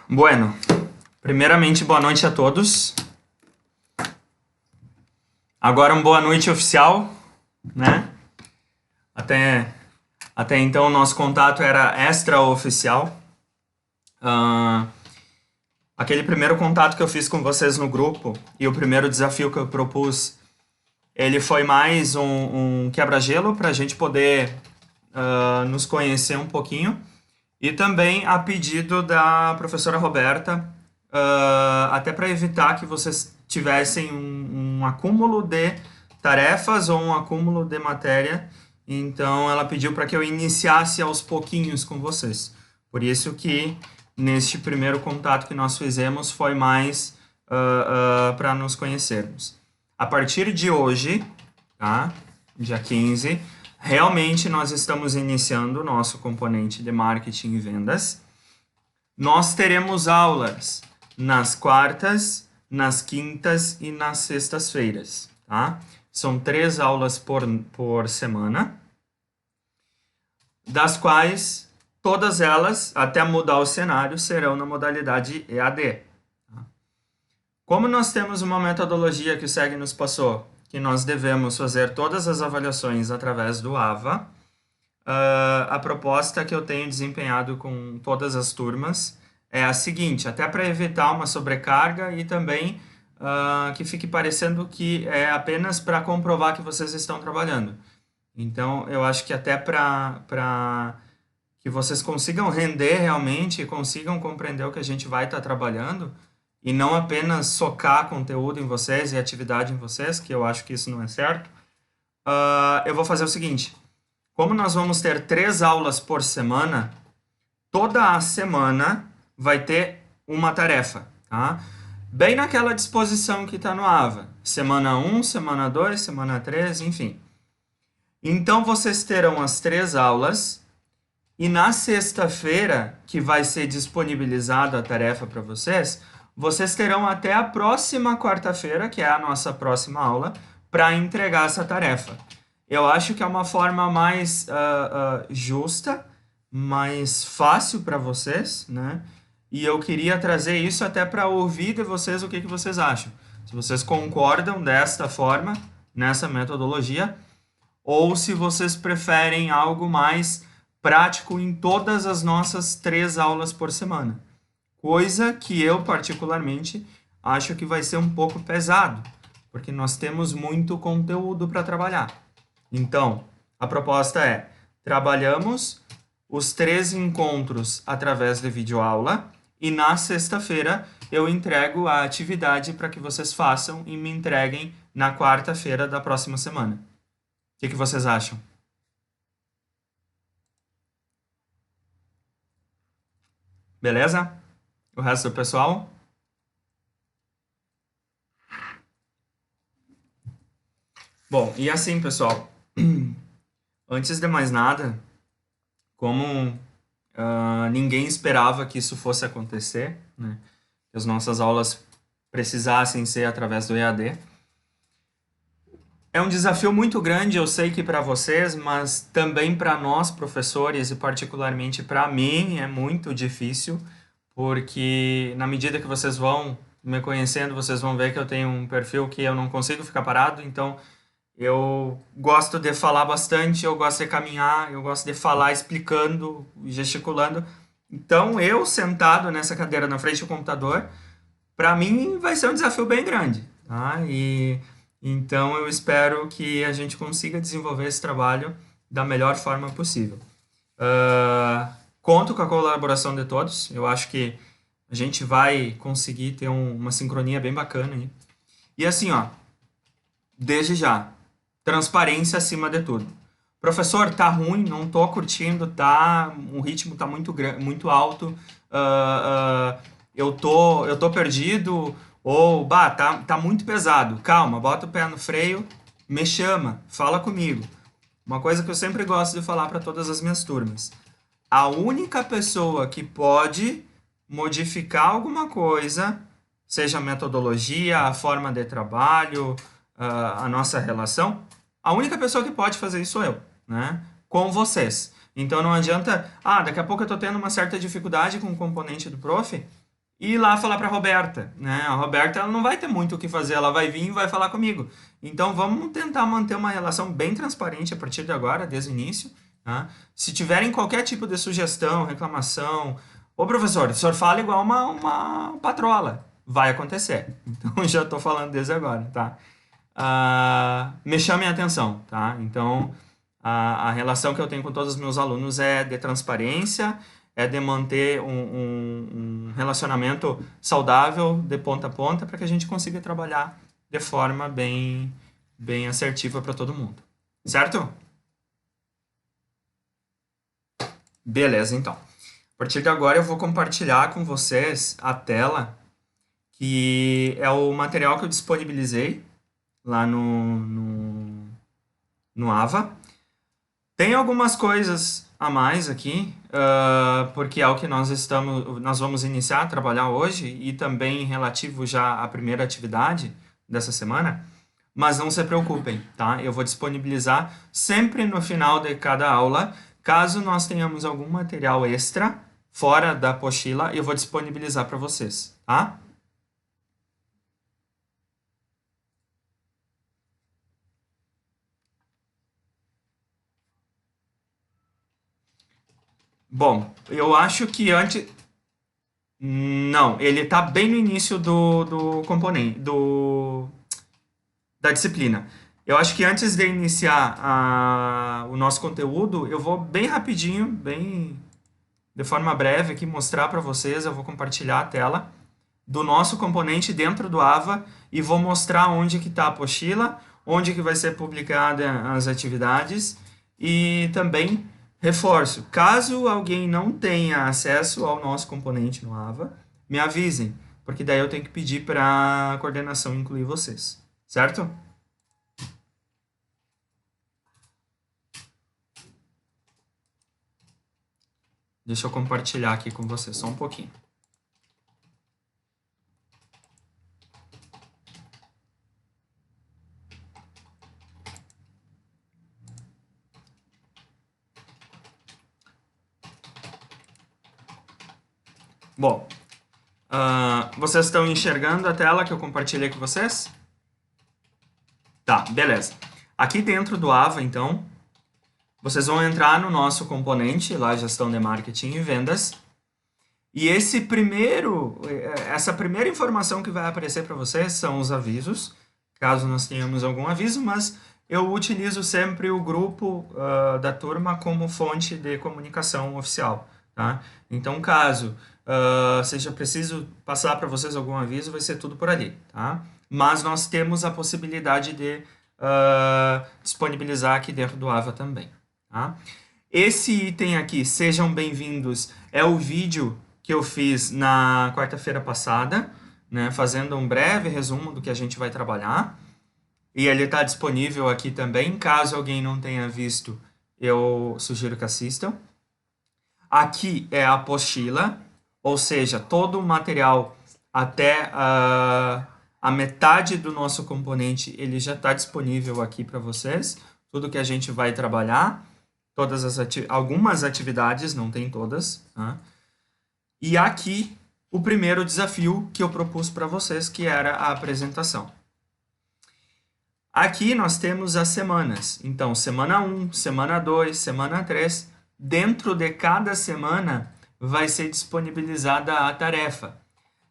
Bueno, primeiramente, boa noite a todos. Agora boa noite oficial, né? Até então o nosso contato era extraoficial. Aquele primeiro contato que eu fiz com vocês no grupo e o primeiro desafio que eu propus, ele foi mais um quebra-gelo para a gente poder nos conhecer um pouquinho. E também a pedido da professora Roberta, até para evitar que vocês tivessem um acúmulo de tarefas ou um acúmulo de matéria. Então, ela pediu para que eu iniciasse aos pouquinhos com vocês. Por isso que, neste primeiro contato que nós fizemos, foi mais para nos conhecermos. A partir de hoje, tá? Dia 15, realmente nós estamos iniciando o nosso componente de marketing e vendas. Nós teremos aulas nas quartas, nas quintas e nas sextas-feiras, tá? São 3 aulas por semana, das quais todas elas, até mudar o cenário, serão na modalidade EAD. Tá? Como nós temos uma metodologia que o SEG nos passou, que nós devemos fazer todas as avaliações através do AVA, a proposta que eu tenho desempenhado com todas as turmas é a seguinte, até para evitar uma sobrecarga e também que fique parecendo que é apenas para comprovar que vocês estão trabalhando. Então, eu acho que até para que vocês consigam render realmente e consigam compreender o que a gente vai estar trabalhando, e não apenas socar conteúdo em vocês e atividade em vocês, que eu acho que isso não é certo, eu vou fazer o seguinte. Como nós vamos ter 3 aulas por semana, toda a semana vai ter uma tarefa, tá? Bem naquela disposição que está no AVA. Semana 1, semana 2, semana 3, enfim. Então, vocês terão as 3 aulas e na sexta-feira, que vai ser disponibilizada a tarefa para vocês, vocês terão até a próxima quarta-feira, que é a nossa próxima aula, para entregar essa tarefa. Eu acho que é uma forma mais justa, mais fácil para vocês, né? E eu queria trazer isso até para ouvir de vocês o que vocês acham. Se vocês concordam desta forma, nessa metodologia, ou se vocês preferem algo mais prático em todas as nossas 3 aulas por semana. Coisa que eu, particularmente, acho que vai ser um pouco pesado, porque nós temos muito conteúdo para trabalhar. Então, a proposta é, trabalhamos os 3 encontros através de videoaula e na sexta-feira eu entrego a atividade para que vocês façam e me entreguem na quarta-feira da próxima semana. O que vocês acham? Beleza? O resto do pessoal? Bom, e assim, pessoal, antes de mais nada, como ninguém esperava que isso fosse acontecer, né, que as nossas aulas precisassem ser através do EAD, é um desafio muito grande, eu sei que para vocês, mas também para nós, professores, e particularmente para mim, é muito difícil, porque na medida que vocês vão me conhecendo, vocês vão ver que eu tenho um perfil que eu não consigo ficar parado, então eu gosto de falar bastante, eu gosto de caminhar, eu gosto de falar explicando, gesticulando. Então, eu sentado nessa cadeira na frente do computador, para mim vai ser um desafio bem grande, tá? Então, eu espero que a gente consiga desenvolver esse trabalho da melhor forma possível. Conto com a colaboração de todos. Eu acho que a gente vai conseguir ter uma sincronia bem bacana aí. E assim, ó, desde já, transparência acima de tudo. Professor, tá ruim, não tô curtindo, o ritmo tá muito alto, eu tô perdido, ou, tá muito pesado. Calma, bota o pé no freio, me chama, fala comigo. Uma coisa que eu sempre gosto de falar para todas as minhas turmas. A única pessoa que pode modificar alguma coisa, seja a metodologia, a forma de trabalho, a nossa relação, a única pessoa que pode fazer isso sou eu, né? Com vocês. Então não adianta, daqui a pouco eu tô tendo uma certa dificuldade com o componente do prof, e ir lá falar para a Roberta, né? A Roberta ela não vai ter muito o que fazer, ela vai vir e vai falar comigo. Então vamos tentar manter uma relação bem transparente a partir de agora, desde o início. Tá? Se tiverem qualquer tipo de sugestão, reclamação, ô professor, o senhor fala igual uma patrola. Vai acontecer. Então já estou falando desde agora, tá? Me chamem a atenção, tá? Então a relação que eu tenho com todos os meus alunos é de transparência, é de manter um relacionamento saudável de ponta a ponta para que a gente consiga trabalhar de forma bem assertiva para todo mundo. Certo? Beleza, então. A partir de agora eu vou compartilhar com vocês a tela, que é o material que eu disponibilizei lá no Ava. Tem algumas coisas a mais aqui, porque é o que nós vamos iniciar a trabalhar hoje e também relativo já à primeira atividade dessa semana. Mas não se preocupem, tá? Eu vou disponibilizar sempre no final de cada aula. Caso nós tenhamos algum material extra fora da apostila, eu vou disponibilizar para vocês, tá? Bom, eu acho que antes. Não, ele está bem no início do componente, da disciplina. Eu acho que antes de iniciar o nosso conteúdo, eu vou bem rapidinho, bem de forma breve aqui mostrar para vocês, eu vou compartilhar a tela do nosso componente dentro do Ava e vou mostrar onde que está a apostila, onde que vai ser publicada as atividades e também reforço, caso alguém não tenha acesso ao nosso componente no Ava, me avisem, porque daí eu tenho que pedir para a coordenação incluir vocês, certo? Deixa eu compartilhar aqui com vocês só um pouquinho. Bom, vocês estão enxergando a tela que eu compartilhei com vocês? Tá, beleza. Aqui dentro do Ava, então, vocês vão entrar no nosso componente, lá gestão de marketing e vendas. E essa primeira informação que vai aparecer para vocês são os avisos, caso nós tenhamos algum aviso, mas eu utilizo sempre o grupo da turma como fonte de comunicação oficial, tá? Então, caso seja preciso passar para vocês algum aviso, vai ser tudo por ali, tá? Mas nós temos a possibilidade de disponibilizar aqui dentro do Ava também, tá? Esse item aqui, sejam bem-vindos, é o vídeo que eu fiz na quarta-feira passada, né, fazendo um breve resumo do que a gente vai trabalhar. E ele está disponível aqui também. Caso alguém não tenha visto, eu sugiro que assistam. Aqui é a apostila, ou seja, todo o material até a metade do nosso componente, ele já está disponível aqui para vocês. Tudo que a gente vai trabalhar, algumas atividades, não tem todas, tá? E aqui o primeiro desafio que eu propus para vocês, que era a apresentação. Aqui nós temos as semanas. Então, semana 1, semana 2, semana 3. Dentro de cada semana vai ser disponibilizada a tarefa.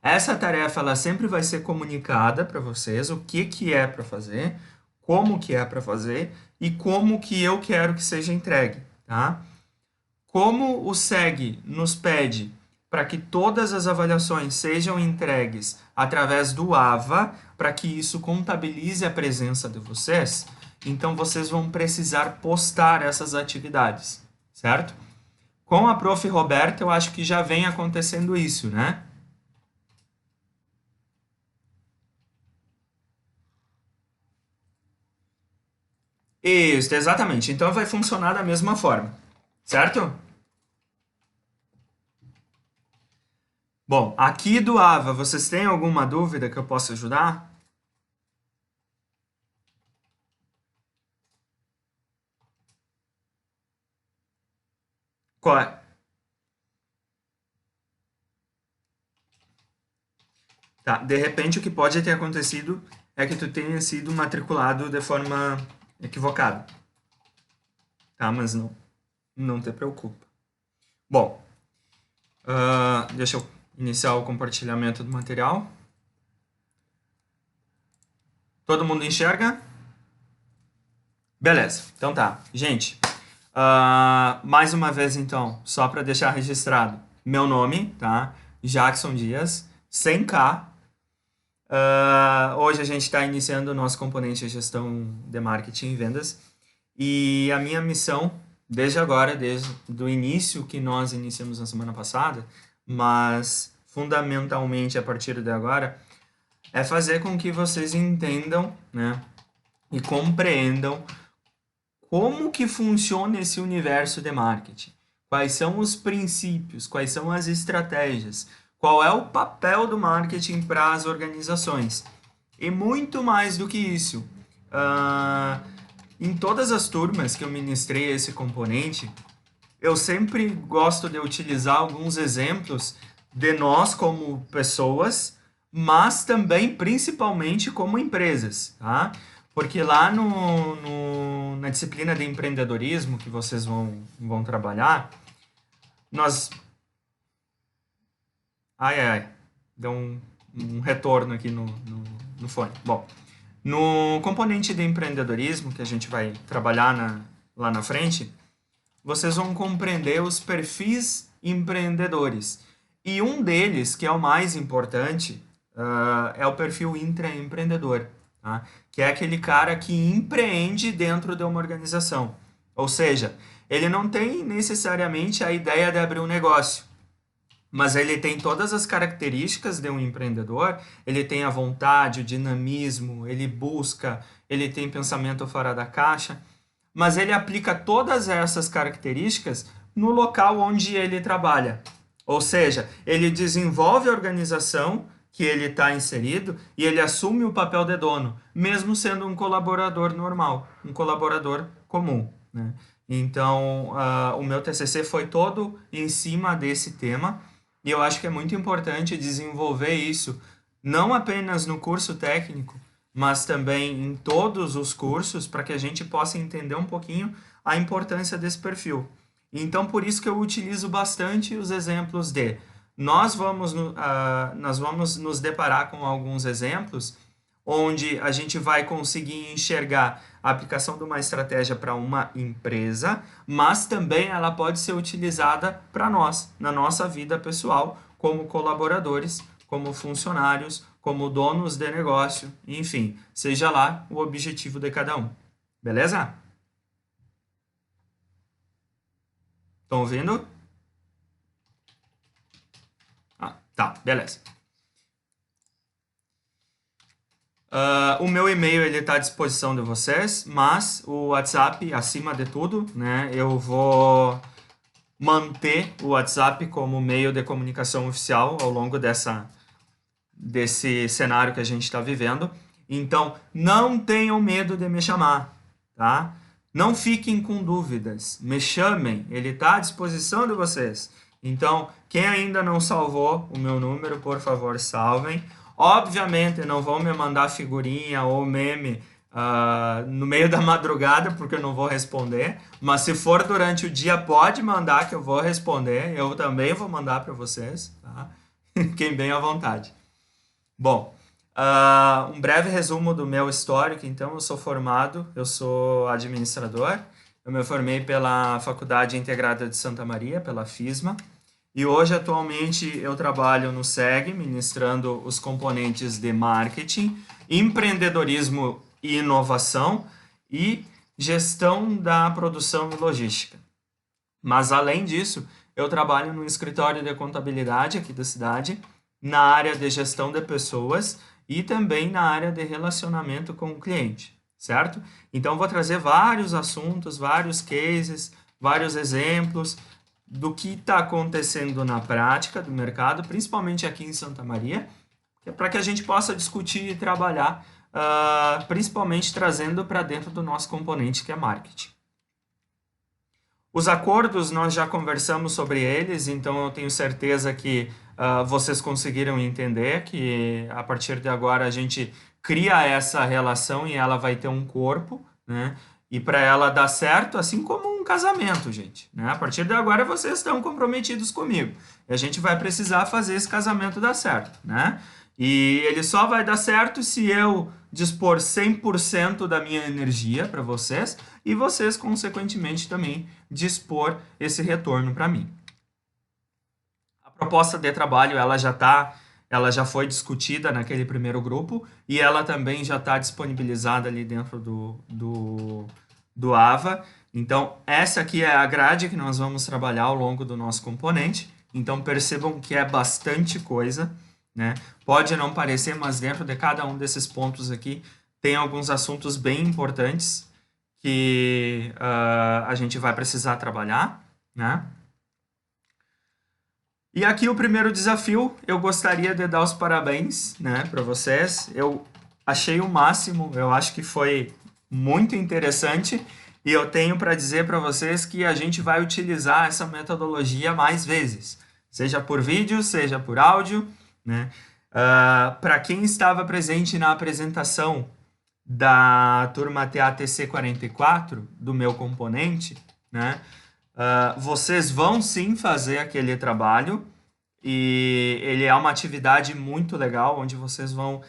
Essa tarefa ela sempre vai ser comunicada para vocês, o que é para fazer, como que é para fazer e como que eu quero que seja entregue, tá? Como o SEG nos pede para que todas as avaliações sejam entregues através do AVA, para que isso contabilize a presença de vocês, então vocês vão precisar postar essas atividades, certo? Com a Prof. Roberta, eu acho que já vem acontecendo isso, né? Isso, exatamente. Então vai funcionar da mesma forma, certo? Bom, aqui do AVA, vocês têm alguma dúvida que eu possa ajudar? Qual é? Tá? De repente, o que pode ter acontecido é que tu tenha sido matriculado de forma equivocada. Tá? Mas não te preocupa. Bom, deixa eu iniciar o compartilhamento do material. Todo mundo enxerga? Beleza, então tá. Gente, mais uma vez então, só para deixar registrado, meu nome, tá? Jackson Dias, sem K. Hoje a gente está iniciando o nosso componente de gestão de marketing e vendas. E a minha missão, desde agora, desde o início que nós iniciamos na semana passada, mas fundamentalmente a partir de agora, é fazer com que vocês entendam, né, e compreendam como que funciona esse universo de marketing. Quais são os princípios, quais são as estratégias, qual é o papel do marketing para as organizações. E muito mais do que isso, em todas as turmas que eu ministrei esse componente, eu sempre gosto de utilizar alguns exemplos de nós como pessoas, mas também principalmente como empresas, tá? Porque lá na disciplina de empreendedorismo que vocês vão trabalhar, nós... Ai, deu um retorno aqui no fone. Bom, no componente de empreendedorismo que a gente vai trabalhar lá na frente, vocês vão compreender os perfis empreendedores. E um deles, que é o mais importante, é o perfil intraempreendedor, tá? Que é aquele cara que empreende dentro de uma organização. Ou seja, ele não tem necessariamente a ideia de abrir um negócio, mas ele tem todas as características de um empreendedor, ele tem a vontade, o dinamismo, ele busca, ele tem pensamento fora da caixa, mas ele aplica todas essas características no local onde ele trabalha. Ou seja, ele desenvolve a organização que ele está inserido e ele assume o papel de dono, mesmo sendo um colaborador normal, um colaborador comum, né? Então, o meu TCC foi todo em cima desse tema e eu acho que é muito importante desenvolver isso, não apenas no curso técnico, mas também em todos os cursos, para que a gente possa entender um pouquinho a importância desse perfil. Então, por isso que eu utilizo bastante os exemplos de... Nós vamos nos deparar com alguns exemplos onde a gente vai conseguir enxergar a aplicação de uma estratégia para uma empresa, mas também ela pode ser utilizada para nós, na nossa vida pessoal, como colaboradores, como funcionários, como donos de negócio, enfim, seja lá o objetivo de cada um. Beleza? Estão ouvindo? Tá, beleza. O meu e-mail ele está à disposição de vocês, mas o WhatsApp, acima de tudo, né? Eu vou manter o WhatsApp como meio de comunicação oficial ao longo desse cenário que a gente está vivendo. Então, não tenham medo de me chamar, tá? Não fiquem com dúvidas, me chamem, ele está à disposição de vocês. Então, quem ainda não salvou o meu número, por favor, salvem. Obviamente, não vão me mandar figurinha ou meme no meio da madrugada, porque eu não vou responder. Mas se for durante o dia, pode mandar que eu vou responder. Eu também vou mandar para vocês, tá? Fiquem bem à vontade. Bom, um breve resumo do meu histórico. Então, eu sou formado, eu sou administrador. Eu me formei pela Faculdade Integrada de Santa Maria, pela FISMA. E hoje, atualmente, eu trabalho no SEG, ministrando os componentes de marketing, empreendedorismo e inovação e gestão da produção e logística. Mas, além disso, eu trabalho no escritório de contabilidade aqui da cidade, na área de gestão de pessoas e também na área de relacionamento com o cliente, certo? Então, vou trazer vários assuntos, vários cases, vários exemplos do que está acontecendo na prática do mercado, principalmente aqui em Santa Maria, para que a gente possa discutir e trabalhar, principalmente trazendo para dentro do nosso componente, que é marketing. Os acordos nós já conversamos sobre eles, então eu tenho certeza que vocês conseguiram entender que a partir de agora a gente cria essa relação e ela vai ter um corpo, né? E para ela dar certo, assim como um casamento, gente, né? A partir de agora vocês estão comprometidos comigo. E a gente vai precisar fazer esse casamento dar certo, né? E ele só vai dar certo se eu dispor 100% da minha energia para vocês e vocês, consequentemente, também dispor esse retorno para mim. A proposta de trabalho ela já foi discutida naquele primeiro grupo e ela também já está disponibilizada ali dentro do AVA. Então, essa aqui é a grade que nós vamos trabalhar ao longo do nosso componente. Então, percebam que é bastante coisa, né? Pode não parecer, mas dentro de cada um desses pontos aqui tem alguns assuntos bem importantes que a gente vai precisar trabalhar, né? E aqui o primeiro desafio, eu gostaria de dar os parabéns, né, para vocês. Eu achei o máximo, eu acho que foi muito interessante e eu tenho para dizer para vocês que a gente vai utilizar essa metodologia mais vezes, seja por vídeo, seja por áudio, né? Para quem estava presente na apresentação da turma TATC 44, do meu componente, né? Vocês vão sim fazer aquele trabalho e ele é uma atividade muito legal, onde vocês vão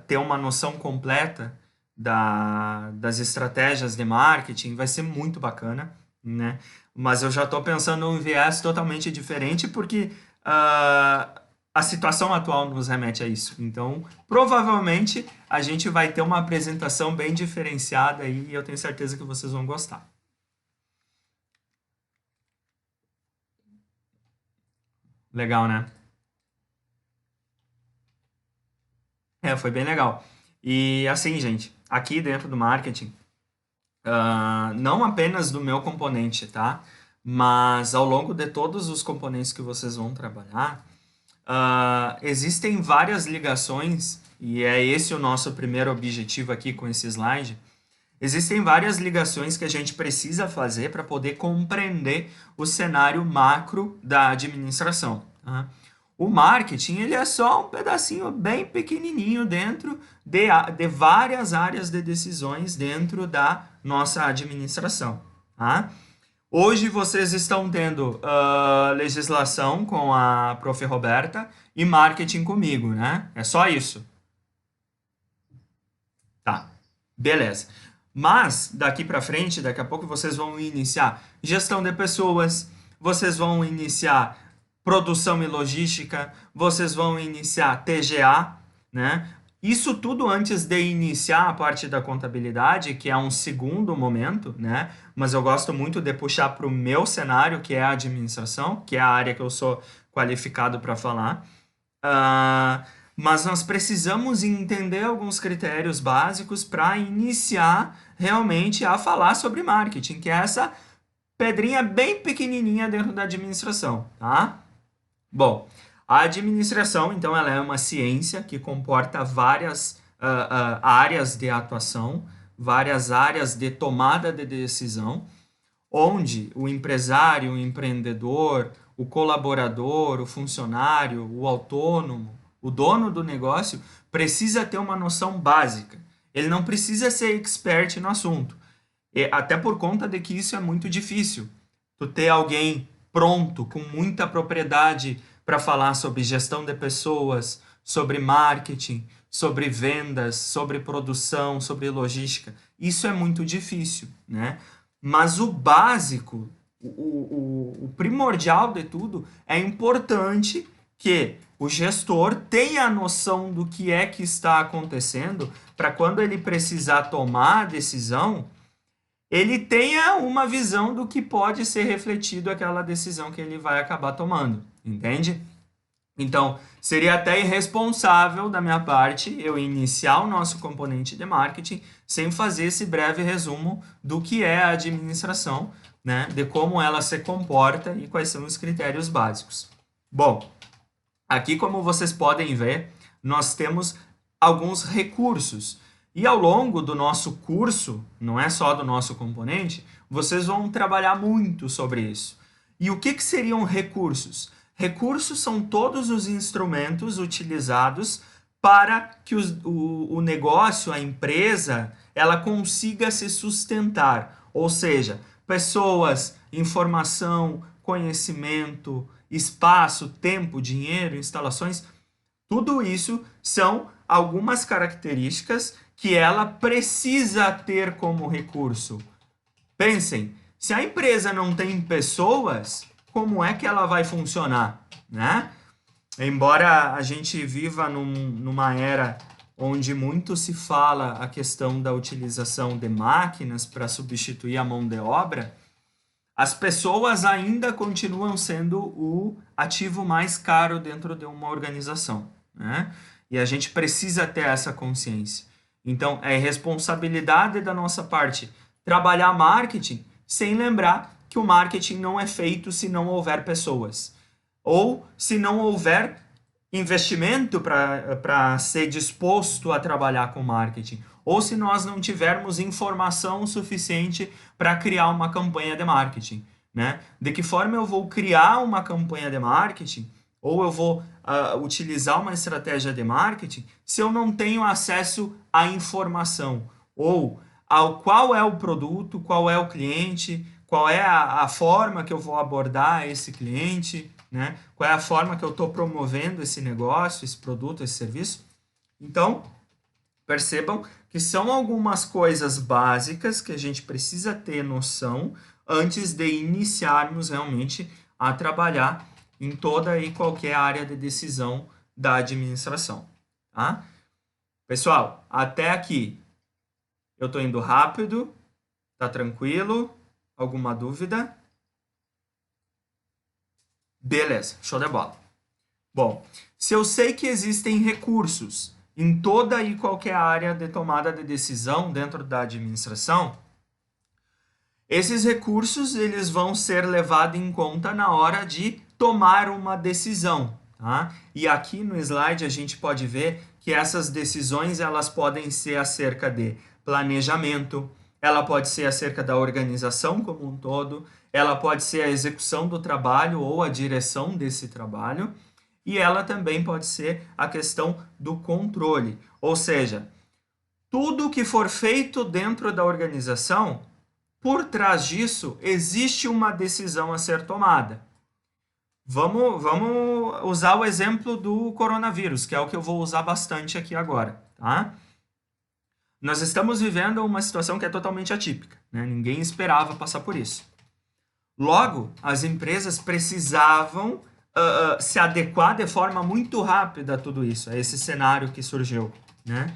ter uma noção completa das estratégias de marketing, vai ser muito bacana, né? Mas eu já estou pensando em um viés totalmente diferente, porque a situação atual nos remete a isso. Então, provavelmente, a gente vai ter uma apresentação bem diferenciada e eu tenho certeza que vocês vão gostar. Legal, né? Foi bem legal. E assim, gente, aqui dentro do marketing, não apenas do meu componente, tá? Mas ao longo de todos os componentes que vocês vão trabalhar, existem várias ligações, e é esse o nosso primeiro objetivo aqui com esse slide. Existem várias ligações que a gente precisa fazer para poder compreender o cenário macro da administração. Tá? O marketing ele é só um pedacinho bem pequenininho dentro de várias áreas de decisões dentro da nossa administração. Tá? Hoje vocês estão tendo legislação com a Prof. Roberta e marketing comigo, né? É só isso. Tá, beleza. Mas, daqui para frente, daqui a pouco, vocês vão iniciar gestão de pessoas, vocês vão iniciar produção e logística, vocês vão iniciar TGA, né? Isso tudo antes de iniciar a parte da contabilidade, que é um segundo momento, né? Mas eu gosto muito de puxar para o meu cenário, que é a administração, que é a área que eu sou qualificado para falar. Mas nós precisamos entender alguns critérios básicos para iniciar realmente a falar sobre marketing, que é essa pedrinha bem pequenininha dentro da administração, tá? Bom, a administração, então, ela é uma ciência que comporta várias áreas de atuação, várias áreas de tomada de decisão, onde o empresário, o empreendedor, o colaborador, o funcionário, o autônomo, o dono do negócio precisa ter uma noção básica. Ele não precisa ser expert no assunto. Até por conta de que isso é muito difícil. Tu ter alguém pronto, com muita propriedade para falar sobre gestão de pessoas, sobre marketing, sobre vendas, sobre produção, sobre logística. Isso é muito difícil, né? Mas o básico, o primordial de tudo, é importante que o gestor tenha a noção do que é que está acontecendo para quando ele precisar tomar a decisão, ele tenha uma visão do que pode ser refletido aquela decisão que ele vai acabar tomando, entende? Então, seria até irresponsável da minha parte eu iniciar o nosso componente de marketing sem fazer esse breve resumo do que é a administração, né? De como ela se comporta e quais são os critérios básicos. Bom, aqui como vocês podem ver, nós temos alguns recursos. E ao longo do nosso curso, não é só do nosso componente, vocês vão trabalhar muito sobre isso. E o que seriam recursos? Recursos são todos os instrumentos utilizados para que o negócio, a empresa, ela consiga se sustentar. Ou seja, pessoas, informação, conhecimento, espaço, tempo, dinheiro, instalações, tudo isso são algumas características que ela precisa ter como recurso. Pensem, se a empresa não tem pessoas, como é que ela vai funcionar, né? Embora a gente viva numa era onde muito se fala a questão da utilização de máquinas para substituir a mão de obra, as pessoas ainda continuam sendo o ativo mais caro dentro de uma organização, né? E a gente precisa ter essa consciência. Então, é responsabilidade da nossa parte trabalhar marketing sem lembrar que o marketing não é feito se não houver pessoas. Ou se não houver investimento para ser disposto a trabalhar com marketing. Ou se nós não tivermos informação suficiente para criar uma campanha de marketing, né? De que forma eu vou criar uma campanha de marketing ou eu vou utilizar uma estratégia de marketing se eu não tenho acesso à informação ou ao qual é o produto, qual é o cliente, qual é a forma que eu vou abordar esse cliente, né? Qual é a forma que eu estou promovendo esse negócio, esse produto, esse serviço. Então, percebam que são algumas coisas básicas que a gente precisa ter noção antes de iniciarmos realmente a trabalhar em toda e qualquer área de decisão da administração, tá? Pessoal, até aqui eu estou indo rápido, tá tranquilo? Alguma dúvida? Beleza, show de bola. Bom, se eu sei que existem recursos em toda e qualquer área de tomada de decisão dentro da administração, esses recursos eles vão ser levados em conta na hora de tomar uma decisão, tá? E aqui no slide a gente pode ver que essas decisões elas podem ser acerca de planejamento, ela pode ser acerca da organização como um todo, ela pode ser a execução do trabalho ou a direção desse trabalho, e ela também pode ser a questão do controle, ou seja, tudo que for feito dentro da organização, por trás disso existe uma decisão a ser tomada. Vamos usar o exemplo do coronavírus, que é o que eu vou usar bastante aqui agora, tá? Nós estamos vivendo uma situação que é totalmente atípica, né? Ninguém esperava passar por isso. Logo, as empresas precisavam se adequar de forma muito rápida a tudo isso, a esse cenário que surgiu, né?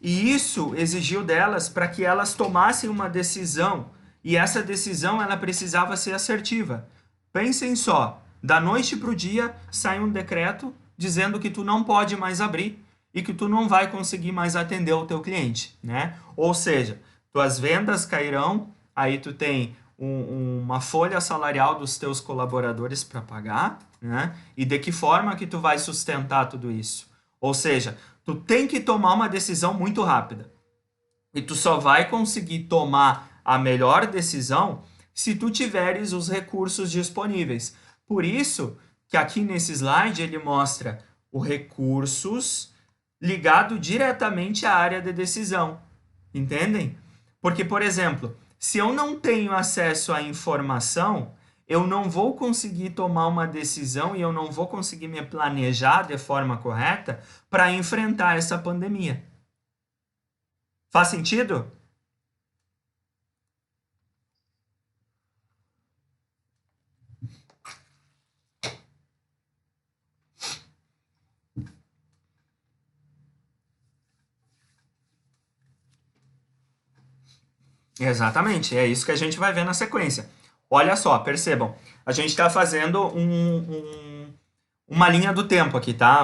E isso exigiu delas para que elas tomassem uma decisão, e essa decisão ela precisava ser assertiva. Pensem só, da noite para o dia sai um decreto dizendo que tu não pode mais abrir e que tu não vai conseguir mais atender o teu cliente, né? Ou seja, tuas vendas cairão, aí tu tem uma folha salarial dos teus colaboradores para pagar, né? E de que forma que tu vai sustentar tudo isso? Ou seja, tu tem que tomar uma decisão muito rápida. E tu só vai conseguir tomar a melhor decisão se tu tiveres os recursos disponíveis. Por isso que aqui nesse slide ele mostra os recursos ligado diretamente à área de decisão. Entendem? Porque, por exemplo, se eu não tenho acesso à informação, eu não vou conseguir tomar uma decisão e eu não vou conseguir me planejar de forma correta para enfrentar essa pandemia. Faz sentido? Exatamente, é isso que a gente vai ver na sequência. Olha só, percebam, a gente está fazendo uma linha do tempo aqui, tá?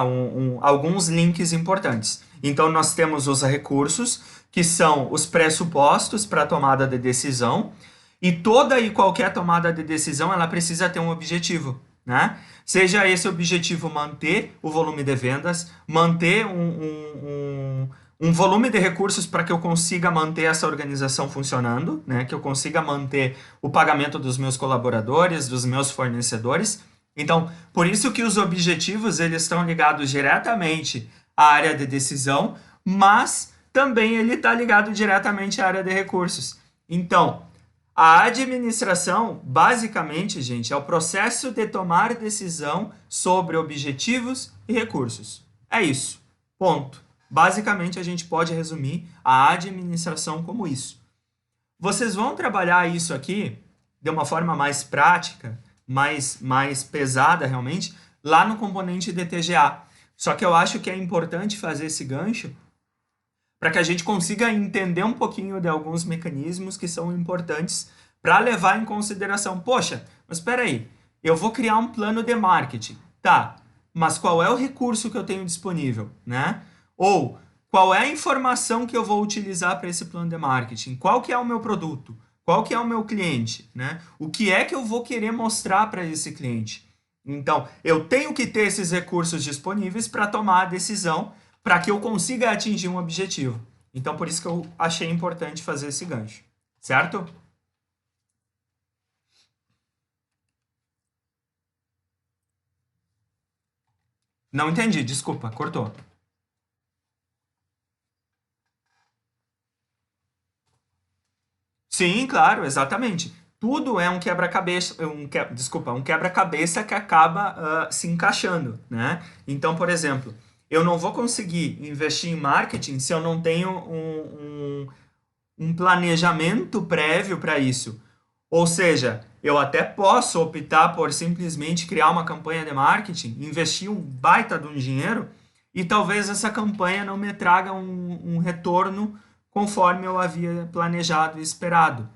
Alguns links importantes. Então, nós temos os recursos, que são os pressupostos para a tomada de decisão, e toda e qualquer tomada de decisão, ela precisa ter um objetivo, né? Seja esse objetivo manter o volume de vendas, manter um volume de recursos para que eu consiga manter essa organização funcionando, né? Que eu consiga manter o pagamento dos meus colaboradores, dos meus fornecedores. Então, por isso que os objetivos eles estão ligados diretamente à área de decisão, mas também ele está ligado diretamente à área de recursos. Então, a administração, basicamente, gente, é o processo de tomar decisão sobre objetivos e recursos. É isso. Ponto. Basicamente, a gente pode resumir a administração como isso. Vocês vão trabalhar isso aqui de uma forma mais prática, mais pesada realmente, lá no componente de TGA. Só que eu acho que é importante fazer esse gancho para que a gente consiga entender um pouquinho de alguns mecanismos que são importantes para levar em consideração. Poxa, mas espera aí, eu vou criar um plano de marketing. Tá, mas qual é o recurso que eu tenho disponível, né? Ou qual é a informação que eu vou utilizar para esse plano de marketing? Qual que é o meu produto? Qual que é o meu cliente, né? O que é que eu vou querer mostrar para esse cliente? Então, eu tenho que ter esses recursos disponíveis para tomar a decisão para que eu consiga atingir um objetivo. Então, por isso que eu achei importante fazer esse gancho, certo? Não entendi, desculpa, cortou. Sim, claro, exatamente. Tudo é um quebra-cabeça, um quebra-cabeça que acaba se encaixando, né? Então, por exemplo, eu não vou conseguir investir em marketing se eu não tenho um planejamento prévio para isso. Ou seja, eu até posso optar por simplesmente criar uma campanha de marketing, investir um baita de um dinheiro e talvez essa campanha não me traga um retorno conforme eu havia planejado e esperado.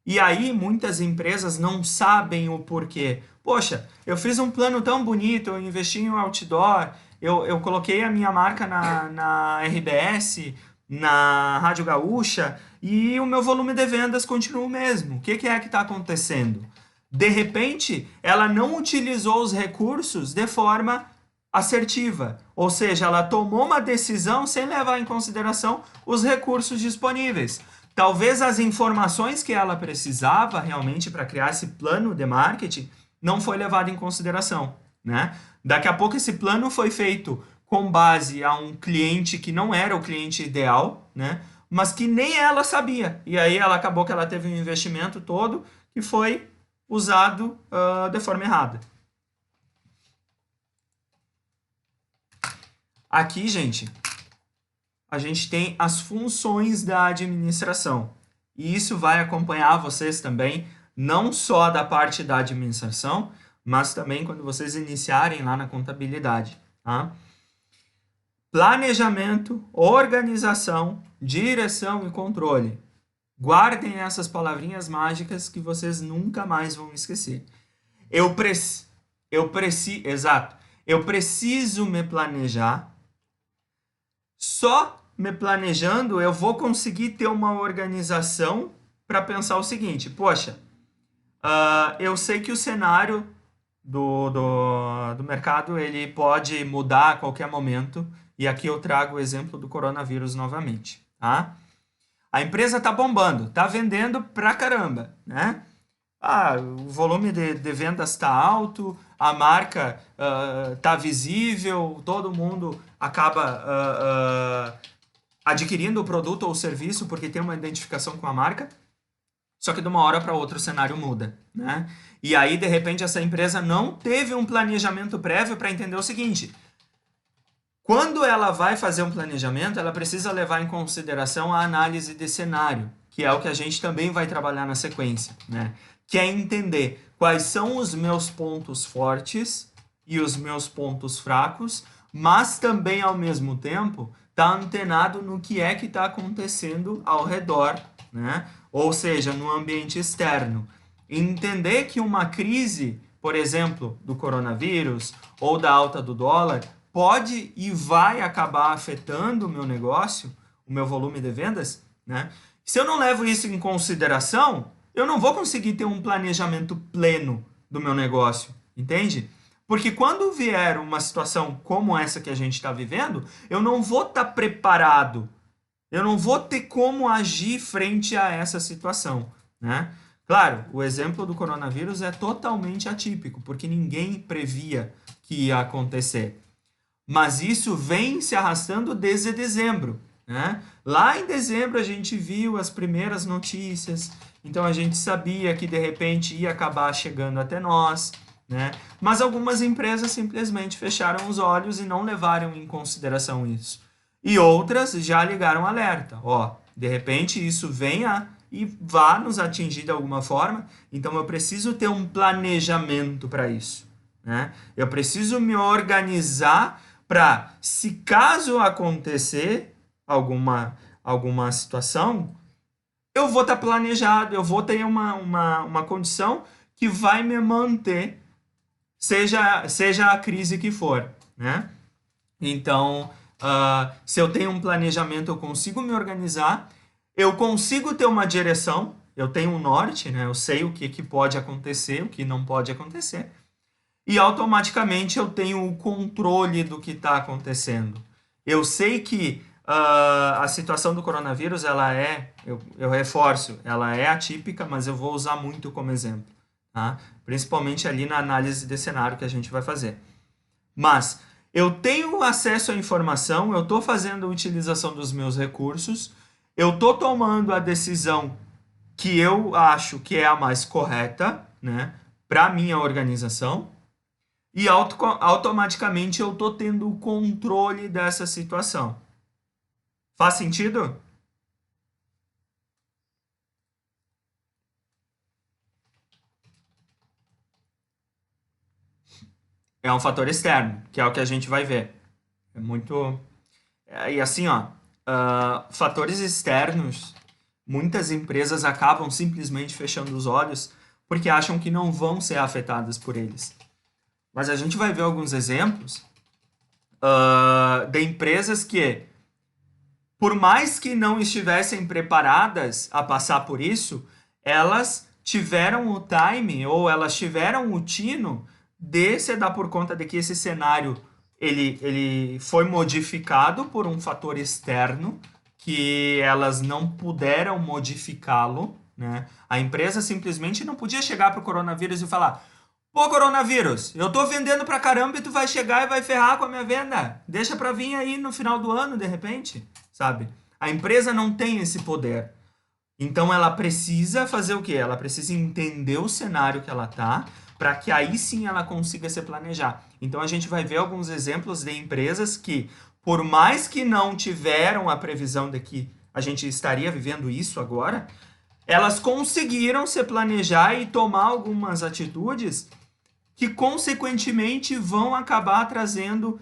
E aí muitas empresas não sabem o porquê. Poxa, eu fiz um plano tão bonito, eu investi em um outdoor, eu coloquei a minha marca na RBS, na Rádio Gaúcha, e o meu volume de vendas continua o mesmo. O que é que está acontecendo? De repente, ela não utilizou os recursos de forma assertiva, ou seja, ela tomou uma decisão sem levar em consideração os recursos disponíveis. Talvez as informações que ela precisava realmente para criar esse plano de marketing não foi levado em consideração, né? Daqui a pouco esse plano foi feito com base a um cliente que não era o cliente ideal, né? Mas que nem ela sabia. E aí ela acabou que ela teve um investimento todo que foi usado de forma errada. Aqui, gente, a gente tem as funções da administração. E isso vai acompanhar vocês também, não só da parte da administração, mas também quando vocês iniciarem lá na contabilidade. Tá? Planejamento, organização, direção e controle. Guardem essas palavrinhas mágicas que vocês nunca mais vão esquecer. Exato. Eu preciso me planejar. Só me planejando eu vou conseguir ter uma organização para pensar o seguinte, poxa, eu sei que o cenário do mercado ele pode mudar a qualquer momento, e aqui eu trago o exemplo do coronavírus novamente, tá? A empresa está bombando, está vendendo pra caramba, né? O volume de vendas está alto, a marca está visível, todo mundo acaba adquirindo o produto ou o serviço porque tem uma identificação com a marca, só que de uma hora para outra o cenário muda, né? E aí, de repente, essa empresa não teve um planejamento prévio para entender o seguinte: quando ela vai fazer um planejamento, ela precisa levar em consideração a análise de cenário, que é o que a gente também vai trabalhar na sequência, né? Que é entender quais são os meus pontos fortes e os meus pontos fracos, mas também, ao mesmo tempo, tá antenado no que é que está acontecendo ao redor, né? Ou seja, no ambiente externo. Entender que uma crise, por exemplo, do coronavírus ou da alta do dólar, pode e vai acabar afetando o meu negócio, o meu volume de vendas, né? Se eu não levo isso em consideração, eu não vou conseguir ter um planejamento pleno do meu negócio, entende? Porque quando vier uma situação como essa que a gente está vivendo, eu não vou estar preparado Eu não vou ter como agir frente a essa situação, né? Claro, o exemplo do coronavírus é totalmente atípico, porque ninguém previa que ia acontecer. Mas isso vem se arrastando desde dezembro, né? Lá em dezembro a gente viu as primeiras notícias, então a gente sabia que de repente ia acabar chegando até nós, né? Mas algumas empresas simplesmente fecharam os olhos e não levaram em consideração isso. E outras já ligaram alerta, ó, de repente isso venha e vá nos atingir de alguma forma, então eu preciso ter um planejamento para isso, né? Eu preciso me organizar para, se caso acontecer alguma situação, eu vou estar planejado, eu vou ter uma condição que vai me manter, seja a crise que for, né? Então, se eu tenho um planejamento, eu consigo me organizar, eu consigo ter uma direção, eu tenho um norte, né? Eu sei o que pode acontecer, o que não pode acontecer, e automaticamente eu tenho o controle do que está acontecendo. Eu sei que a situação do coronavírus, eu reforço, ela é atípica, mas eu vou usar muito como exemplo, tá? Principalmente ali na análise de cenário que a gente vai fazer. Mas eu tenho acesso à informação, eu estou fazendo a utilização dos meus recursos, eu estou tomando a decisão que eu acho que é a mais correta, né, para a minha organização, e automaticamente eu estou tendo o controle dessa situação. Faz sentido? É um fator externo, que é o que a gente vai ver. É muito. E assim, ó, fatores externos, muitas empresas acabam simplesmente fechando os olhos porque acham que não vão ser afetadas por eles. Mas a gente vai ver alguns exemplos de empresas que, por mais que não estivessem preparadas a passar por isso, elas tiveram o time ou elas tiveram o tino de se dar por conta de que esse cenário ele foi modificado por um fator externo que elas não puderam modificá-lo, né? A empresa simplesmente não podia chegar para o coronavírus e falar: pô, coronavírus, eu tô vendendo pra caramba e tu vai chegar e vai ferrar com a minha venda. Deixa pra vir aí no final do ano, de repente, sabe? A empresa não tem esse poder. Então ela precisa fazer o quê? Ela precisa entender o cenário que ela tá, para que aí sim ela consiga se planejar. Então a gente vai ver alguns exemplos de empresas que, por mais que não tiveram a previsão de que a gente estaria vivendo isso agora, elas conseguiram se planejar e tomar algumas atitudes que consequentemente vão acabar trazendo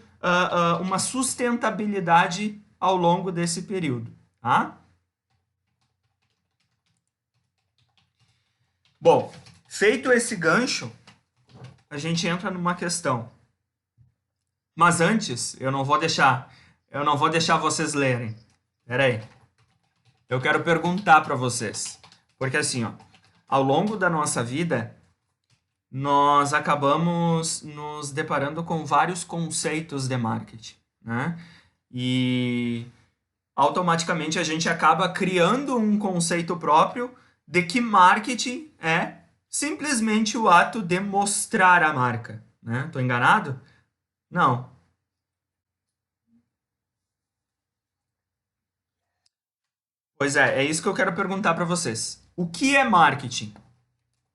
uma sustentabilidade ao longo desse período, tá? Bom, feito esse gancho, a gente entra numa questão. Mas antes, eu não vou deixar vocês lerem. Pera aí. Eu quero perguntar para vocês, porque assim, ó, ao longo da nossa vida, nós acabamos nos deparando com vários conceitos de marketing, né? E automaticamente a gente acaba criando um conceito próprio de que marketing é simplesmente o ato de mostrar a marca, né? Tô enganado? Não. Pois é isso que eu quero perguntar para vocês. O que é marketing?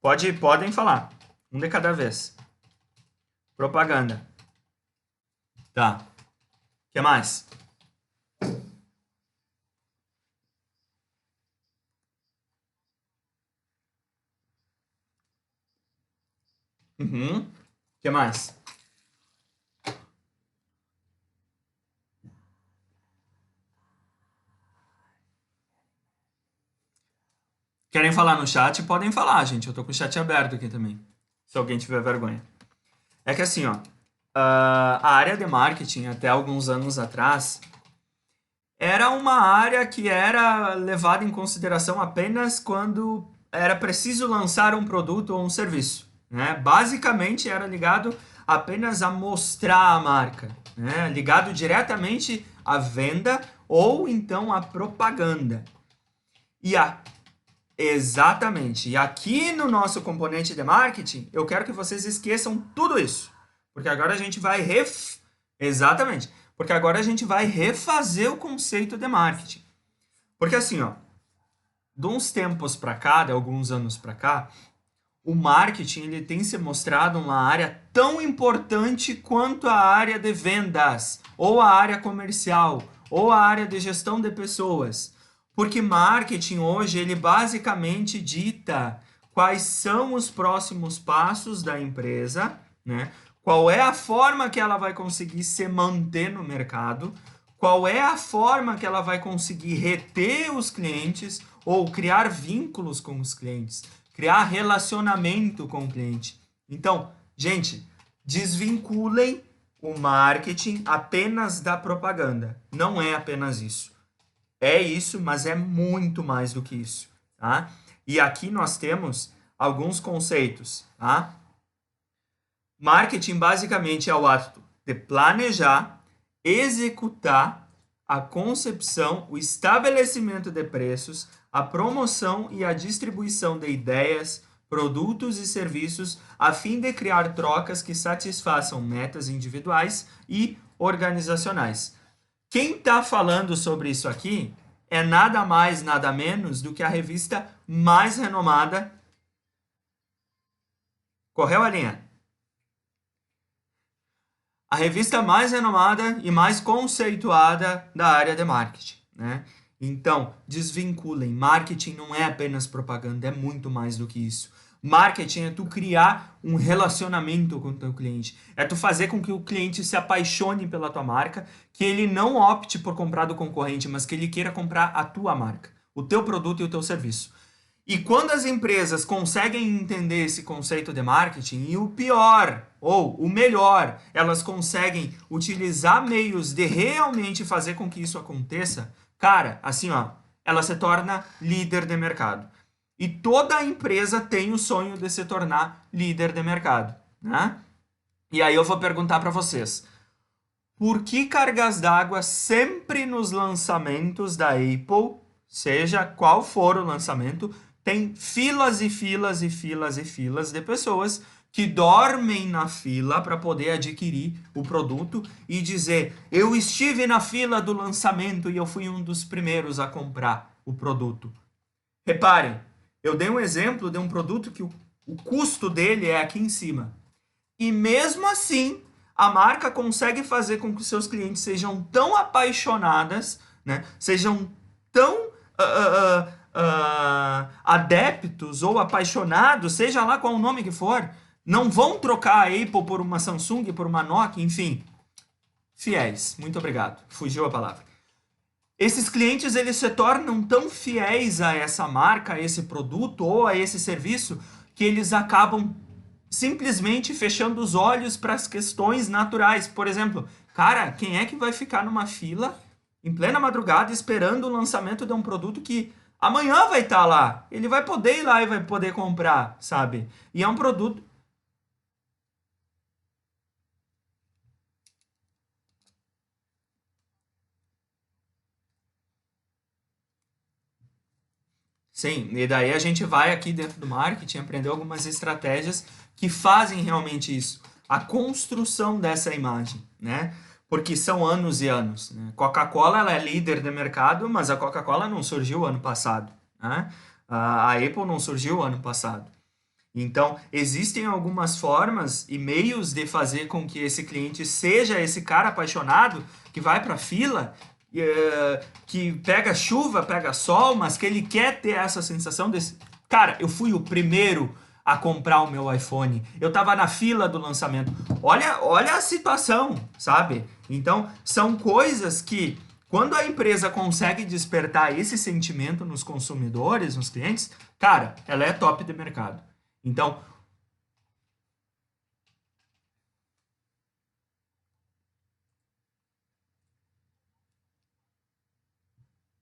Podem falar. Um de cada vez. Propaganda. Tá. O que mais? Uhum. O que mais? Querem falar no chat? Podem falar, gente. Eu tô com o chat aberto aqui também. Se alguém tiver vergonha. É que assim, ó. A área de marketing, até alguns anos atrás, era uma área que era levada em consideração apenas quando era preciso lançar um produto ou um serviço, né? Basicamente era ligado apenas a mostrar a marca, né? Ligado diretamente à venda ou então a propaganda. Exatamente. E aqui no nosso componente de marketing, eu quero que vocês esqueçam tudo isso. Porque agora a gente vai Exatamente. Porque agora a gente vai refazer o conceito de marketing. Porque assim, ó, de uns tempos para cá, de alguns anos para cá, o marketing ele tem se mostrado uma área tão importante quanto a área de vendas, ou a área comercial, ou a área de gestão de pessoas. Porque marketing hoje, ele basicamente dita quais são os próximos passos da empresa, né? Qual é a forma que ela vai conseguir se manter no mercado, qual é a forma que ela vai conseguir reter os clientes ou criar vínculos com os clientes, criar relacionamento com o cliente. Então, gente, desvinculem o marketing apenas da propaganda. Não é apenas isso. É isso, mas é muito mais do que isso, tá? E aqui nós temos alguns conceitos, tá? Marketing basicamente é o ato de planejar, executar a concepção, o estabelecimento de preços, a promoção e a distribuição de ideias, produtos e serviços a fim de criar trocas que satisfaçam metas individuais e organizacionais. Quem está falando sobre isso aqui é nada mais, nada menos do que a revista mais renomada. Correu a linha? A revista mais renomada e mais conceituada da área de marketing, né? Então, desvinculem. Marketing não é apenas propaganda, é muito mais do que isso. Marketing é tu criar um relacionamento com o teu cliente. É tu fazer com que o cliente se apaixone pela tua marca, que ele não opte por comprar do concorrente, mas que ele queira comprar a tua marca, o teu produto e o teu serviço. E quando as empresas conseguem entender esse conceito de marketing, e o pior, ou o melhor, elas conseguem utilizar meios de realmente fazer com que isso aconteça, cara, assim, ó, ela se torna líder de mercado. E toda empresa tem o sonho de se tornar líder de mercado, né? E aí eu vou perguntar para vocês, por que cargas d'água sempre nos lançamentos da Apple, seja qual for o lançamento, tem filas e filas e filas e filas de pessoas que dormem na fila para poder adquirir o produto e dizer: eu estive na fila do lançamento e eu fui um dos primeiros a comprar o produto. Reparem, eu dei um exemplo de um produto que o custo dele é aqui em cima. E mesmo assim, a marca consegue fazer com que seus clientes sejam tão apaixonadas, né? Sejam tão adeptos ou apaixonados, seja lá qual o nome que for, não vão trocar a Apple por uma Samsung, por uma Nokia, enfim. Fiéis. Muito obrigado. Fugiu a palavra. Esses clientes eles se tornam tão fiéis a essa marca, a esse produto ou a esse serviço que eles acabam simplesmente fechando os olhos para as questões naturais. Por exemplo, cara, quem é que vai ficar numa fila em plena madrugada esperando o lançamento de um produto que amanhã vai estar lá? Ele vai poder ir lá e vai poder comprar, sabe? E é um produto. Sim, e daí a gente vai aqui dentro do marketing aprender algumas estratégias que fazem realmente isso. A construção dessa imagem, né? Porque são anos e anos, né? Coca-Cola ela é líder de mercado, mas a Coca-Cola não surgiu ano passado, né? A Apple não surgiu ano passado. Então, existem algumas formas e meios de fazer com que esse cliente seja esse cara apaixonado que vai para a fila, que pega chuva, pega sol, mas que ele quer ter essa sensação desse... Cara, eu fui o primeiro a comprar o meu iPhone. Eu estava na fila do lançamento. Olha a situação, sabe? Então, são coisas que, quando a empresa consegue despertar esse sentimento nos consumidores, nos clientes, cara, ela é top de mercado. Então,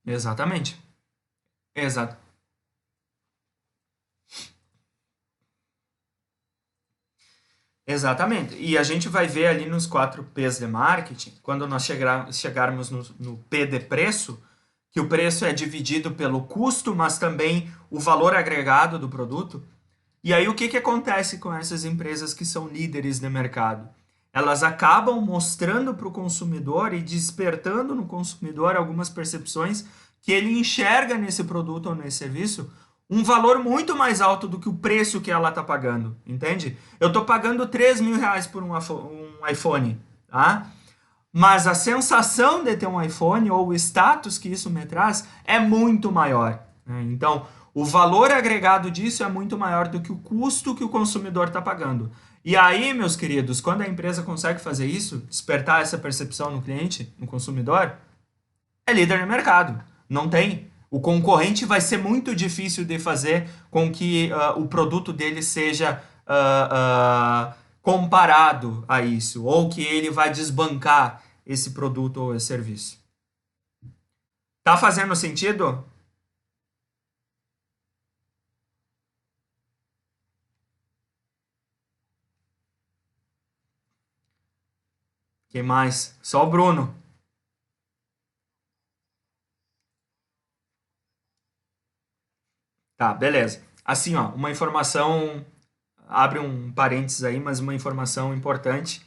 exatamente. Exato. Exatamente. E a gente vai ver ali nos 4 P's de marketing, quando nós chegarmos no P de preço, que o preço é dividido pelo custo, mas também o valor agregado do produto. E aí o que acontece com essas empresas que são líderes de mercado? Elas acabam mostrando para o consumidor e despertando no consumidor algumas percepções que ele enxerga nesse produto ou nesse serviço um valor muito mais alto do que o preço que ela está pagando, entende? Eu estou pagando 3 mil reais por um iPhone, tá? Mas a sensação de ter um iPhone ou o status que isso me traz é muito maior, né? Então, o valor agregado disso é muito maior do que o custo que o consumidor está pagando. E aí, meus queridos, quando a empresa consegue fazer isso, despertar essa percepção no cliente, no consumidor, é líder no mercado. Não tem. O concorrente vai ser muito difícil de fazer com que o produto dele seja comparado a isso, ou que ele vai desbancar esse produto ou esse serviço. Tá fazendo sentido? Quem mais? Só o Bruno. Tá, beleza. Assim, ó, uma informação, abre um parênteses aí, mas uma informação importante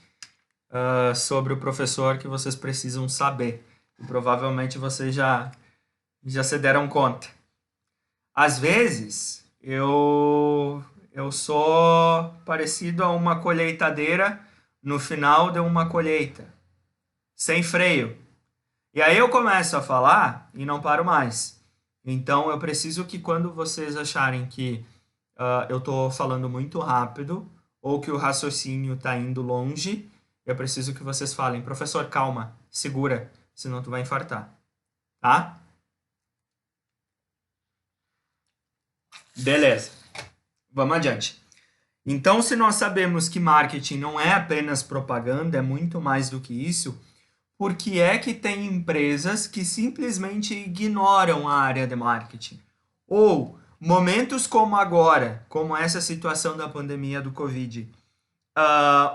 sobre o professor que vocês precisam saber. E provavelmente vocês já se deram conta. Às vezes, eu sou parecido a uma colheitadeira no final de uma colheita, sem freio. E aí eu começo a falar e não paro mais. Então eu preciso que quando vocês acharem que eu estou falando muito rápido ou que o raciocínio está indo longe, eu preciso que vocês falem, professor, calma, segura, senão tu vai infartar, tá? Beleza, vamos adiante. Então, se nós sabemos que marketing não é apenas propaganda, é muito mais do que isso, por que é que tem empresas que simplesmente ignoram a área de marketing? Ou momentos como agora, como essa situação da pandemia do Covid,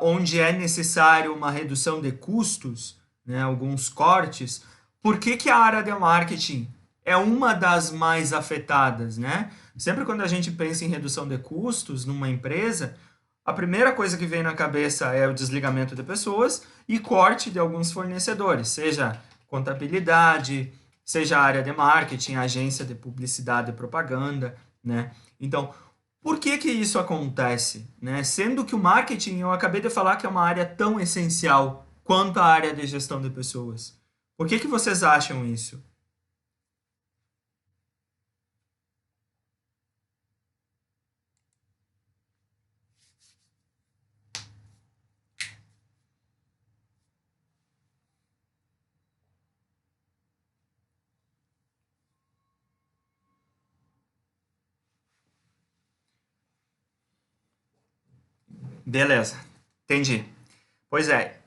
onde é necessário uma redução de custos, né, alguns cortes, por que a área de marketing é uma das mais afetadas, né? Sempre quando a gente pensa em redução de custos numa empresa, a primeira coisa que vem na cabeça é o desligamento de pessoas e corte de alguns fornecedores, seja contabilidade, seja a área de marketing, agência de publicidade e propaganda, né? Então, por que isso acontece, né? Sendo que o marketing, eu acabei de falar que é uma área tão essencial quanto a área de gestão de pessoas. Por que vocês acham isso? Beleza, entendi. Pois é,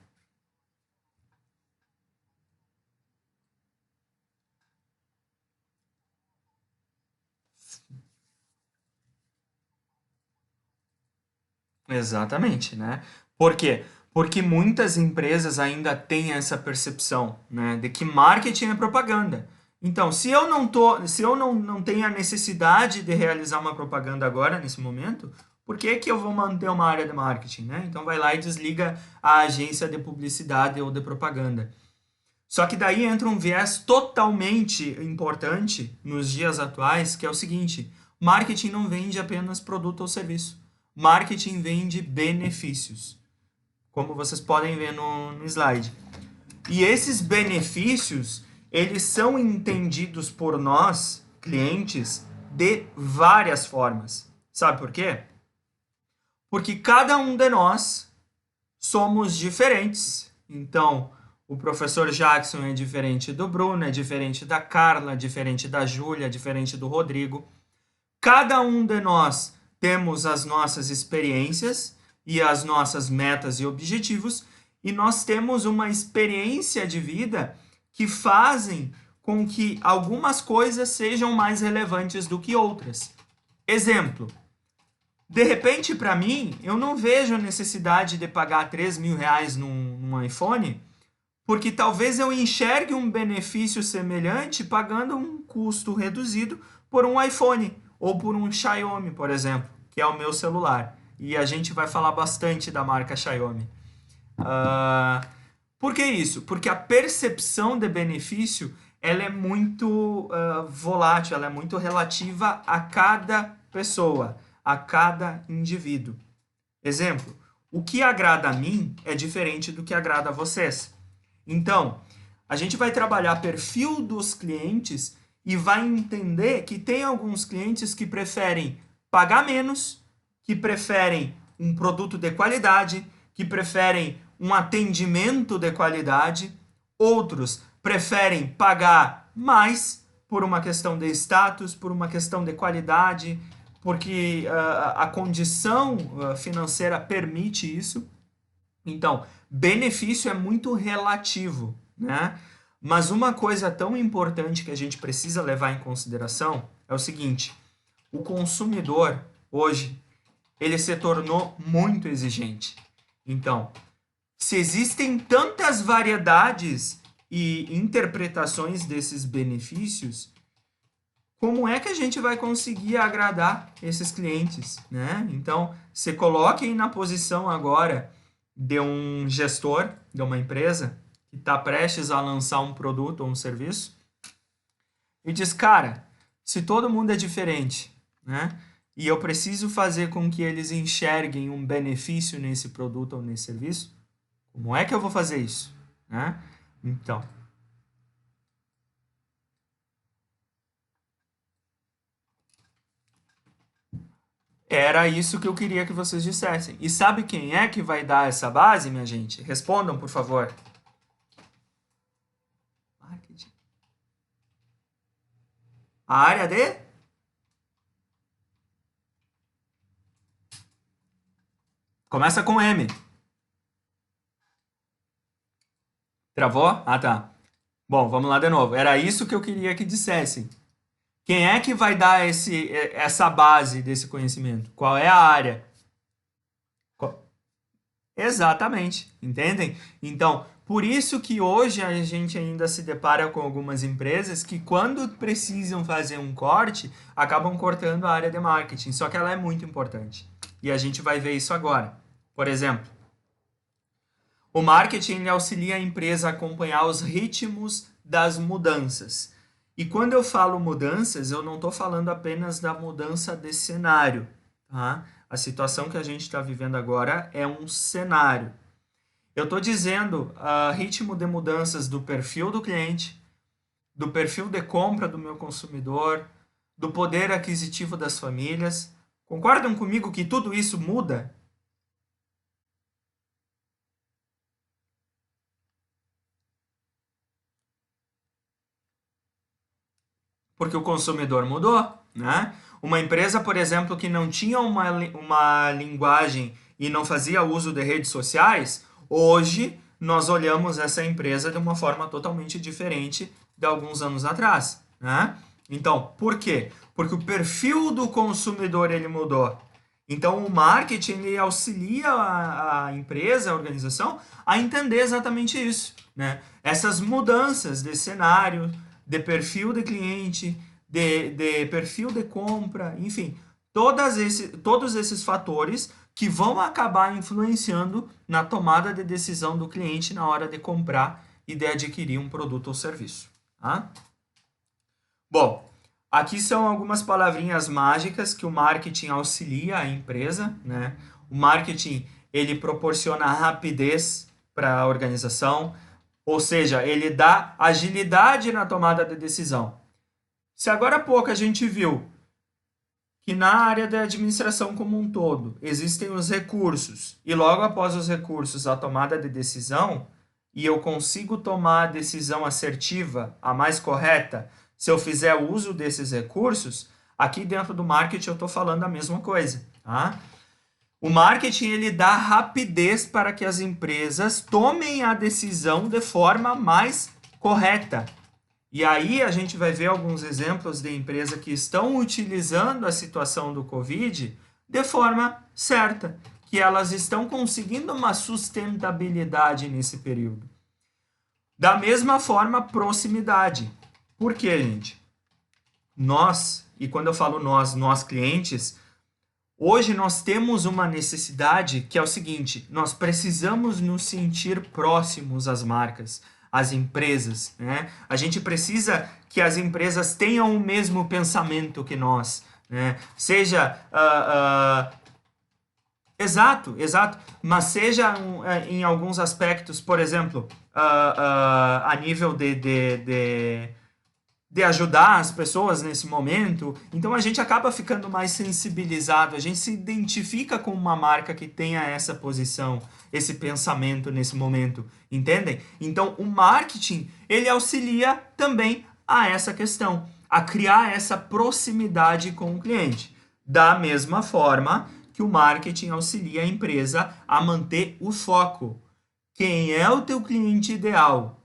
exatamente, né? Por quê? Porque muitas empresas ainda têm essa percepção, né, de que marketing é propaganda. Então, se eu não tenho a necessidade de realizar uma propaganda agora, nesse momento, por que eu vou manter uma área de marketing, né? Então vai lá e desliga a agência de publicidade ou de propaganda. Só que daí entra um viés totalmente importante nos dias atuais, que é o seguinte: marketing não vende apenas produto ou serviço. Marketing vende benefícios, como vocês podem ver no slide. E esses benefícios, eles são entendidos por nós, clientes, de várias formas. Sabe por quê? Porque cada um de nós somos diferentes. Então, o professor Jackson é diferente do Bruno, é diferente da Carla, é diferente da Júlia, é diferente do Rodrigo. Cada um de nós temos as nossas experiências e as nossas metas e objetivos, e nós temos uma experiência de vida que fazem com que algumas coisas sejam mais relevantes do que outras. Exemplo: De repente, para mim, eu não vejo a necessidade de pagar 3 mil reais num iPhone, porque talvez eu enxergue um benefício semelhante pagando um custo reduzido por um iPhone ou por um Xiaomi, por exemplo, que é o meu celular. E a gente vai falar bastante da marca Xiaomi. Por que isso? Porque a percepção de benefício ela é muito volátil, ela é muito relativa a cada pessoa, a cada indivíduo. Exemplo, o que agrada a mim é diferente do que agrada a vocês. Então, a gente vai trabalhar perfil dos clientes e vai entender que tem alguns clientes que preferem pagar menos, que preferem um produto de qualidade, que preferem um atendimento de qualidade, outros preferem pagar mais por uma questão de status, por uma questão de qualidade, porque a condição financeira permite isso. Então, benefício é muito relativo, né? Mas uma coisa tão importante que a gente precisa levar em consideração é o seguinte: o consumidor hoje ele se tornou muito exigente. Então, se existem tantas variedades e interpretações desses benefícios, como é que a gente vai conseguir agradar esses clientes, né? Então, se coloquem na posição agora de um gestor de uma empresa que está prestes a lançar um produto ou um serviço e diz, cara, se todo mundo é diferente, né? E eu preciso fazer com que eles enxerguem um benefício nesse produto ou nesse serviço, como é que eu vou fazer isso, né? Então, era isso que eu queria que vocês dissessem. E sabe quem é que vai dar essa base, minha gente? Respondam, por favor. Marketing. A área de? Começa com M. Travou? Ah, tá. Bom, vamos lá de novo. Era isso que eu queria que dissessem. Quem é que vai dar essa base desse conhecimento? Qual é a área? Exatamente, entendem? Então, por isso que hoje a gente ainda se depara com algumas empresas que, quando precisam fazer um corte, acabam cortando a área de marketing. Só que ela é muito importante. E a gente vai ver isso agora. Por exemplo, o marketing auxilia a empresa a acompanhar os ritmos das mudanças. E quando eu falo mudanças, eu não estou falando apenas da mudança de cenário, tá? A situação que a gente está vivendo agora é um cenário. Eu estou dizendo ritmo de mudanças do perfil do cliente, do perfil de compra do meu consumidor, do poder aquisitivo das famílias. Concordam comigo que tudo isso muda? Porque o consumidor mudou, né? Uma empresa, por exemplo, que não tinha uma linguagem e não fazia uso de redes sociais, hoje nós olhamos essa empresa de uma forma totalmente diferente de alguns anos atrás, né? Então, por quê? Porque o perfil do consumidor ele mudou. Então, o marketing ele auxilia a empresa, a organização, a entender exatamente isso, né? Essas mudanças de cenário, de perfil de cliente, de perfil de compra, enfim, todos esses fatores que vão acabar influenciando na tomada de decisão do cliente na hora de comprar e de adquirir um produto ou serviço. Tá? Bom, aqui são algumas palavrinhas mágicas que o marketing auxilia a empresa, né? O marketing ele proporciona rapidez para a organização, ou seja, ele dá agilidade na tomada de decisão. Se agora há pouco a gente viu que na área da administração como um todo existem os recursos e logo após os recursos a tomada de decisão, e eu consigo tomar a decisão assertiva, a mais correta, se eu fizer uso desses recursos, aqui dentro do marketing eu estou falando a mesma coisa. Tá? O marketing ele dá rapidez para que as empresas tomem a decisão de forma mais correta. E aí a gente vai ver alguns exemplos de empresas que estão utilizando a situação do Covid de forma certa, que elas estão conseguindo uma sustentabilidade nesse período. Da mesma forma, proximidade. Por quê, gente? Nós, e quando eu falo nós clientes, hoje nós temos uma necessidade que é o seguinte: nós precisamos nos sentir próximos às marcas, às empresas, né? A gente precisa que as empresas tenham o mesmo pensamento que nós, né? Seja exato, mas seja em alguns aspectos, por exemplo, a nível de ajudar as pessoas nesse momento, então a gente acaba ficando mais sensibilizado, a gente se identifica com uma marca que tenha essa posição, esse pensamento nesse momento, entendem? Então o marketing, ele auxilia também a essa questão, a criar essa proximidade com o cliente. Da mesma forma que o marketing auxilia a empresa a manter o foco. Quem é o teu cliente ideal?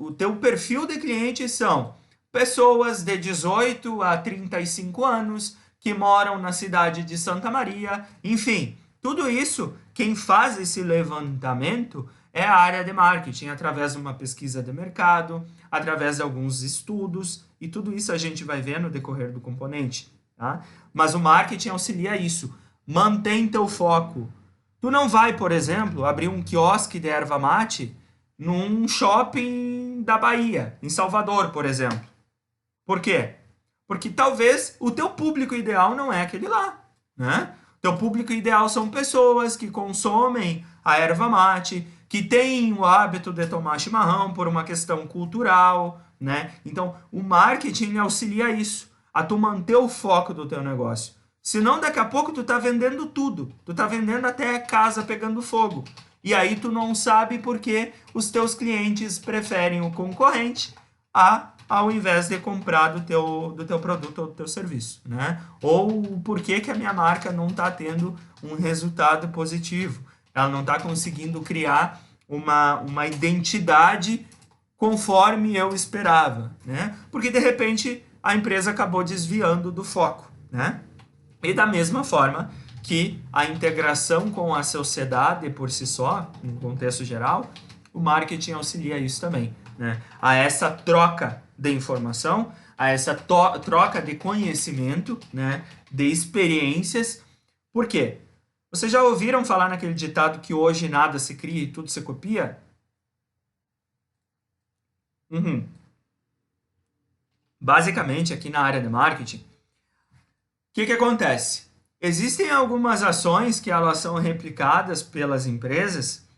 O teu perfil de cliente são pessoas de 18 a 35 anos que moram na cidade de Santa Maria. Enfim, tudo isso, quem faz esse levantamento é a área de marketing, através de uma pesquisa de mercado, através de alguns estudos, e tudo isso a gente vai ver no decorrer do componente. Tá? Mas o marketing auxilia isso. Mantém teu foco. Tu não vai, por exemplo, abrir um quiosque de erva mate num shopping da Bahia, em Salvador, por exemplo. Por quê? Porque talvez o teu público ideal não é aquele lá, né? Teu público ideal são pessoas que consomem a erva mate, que têm o hábito de tomar chimarrão por uma questão cultural, né? Então, o marketing auxilia isso, a tu manter o foco do teu negócio. Senão, daqui a pouco, tu tá vendendo tudo. Tu tá vendendo até casa pegando fogo. E aí, tu não sabe por que os teus clientes preferem o concorrente ao invés de comprar do teu produto ou do teu serviço, né? Ou por que a minha marca não tá tendo um resultado positivo. Ela não tá conseguindo criar uma identidade conforme eu esperava, né? Porque, de repente, a empresa acabou desviando do foco, né? E da mesma forma que a integração com a sociedade por si só, no contexto geral, o marketing auxilia isso também, né? A essa troca de informação, a essa troca de conhecimento, né? De experiências. Por quê? Vocês já ouviram falar naquele ditado que hoje nada se cria e tudo se copia? Basicamente, aqui na área de marketing, o que acontece? Existem algumas ações que elas são replicadas pelas empresas,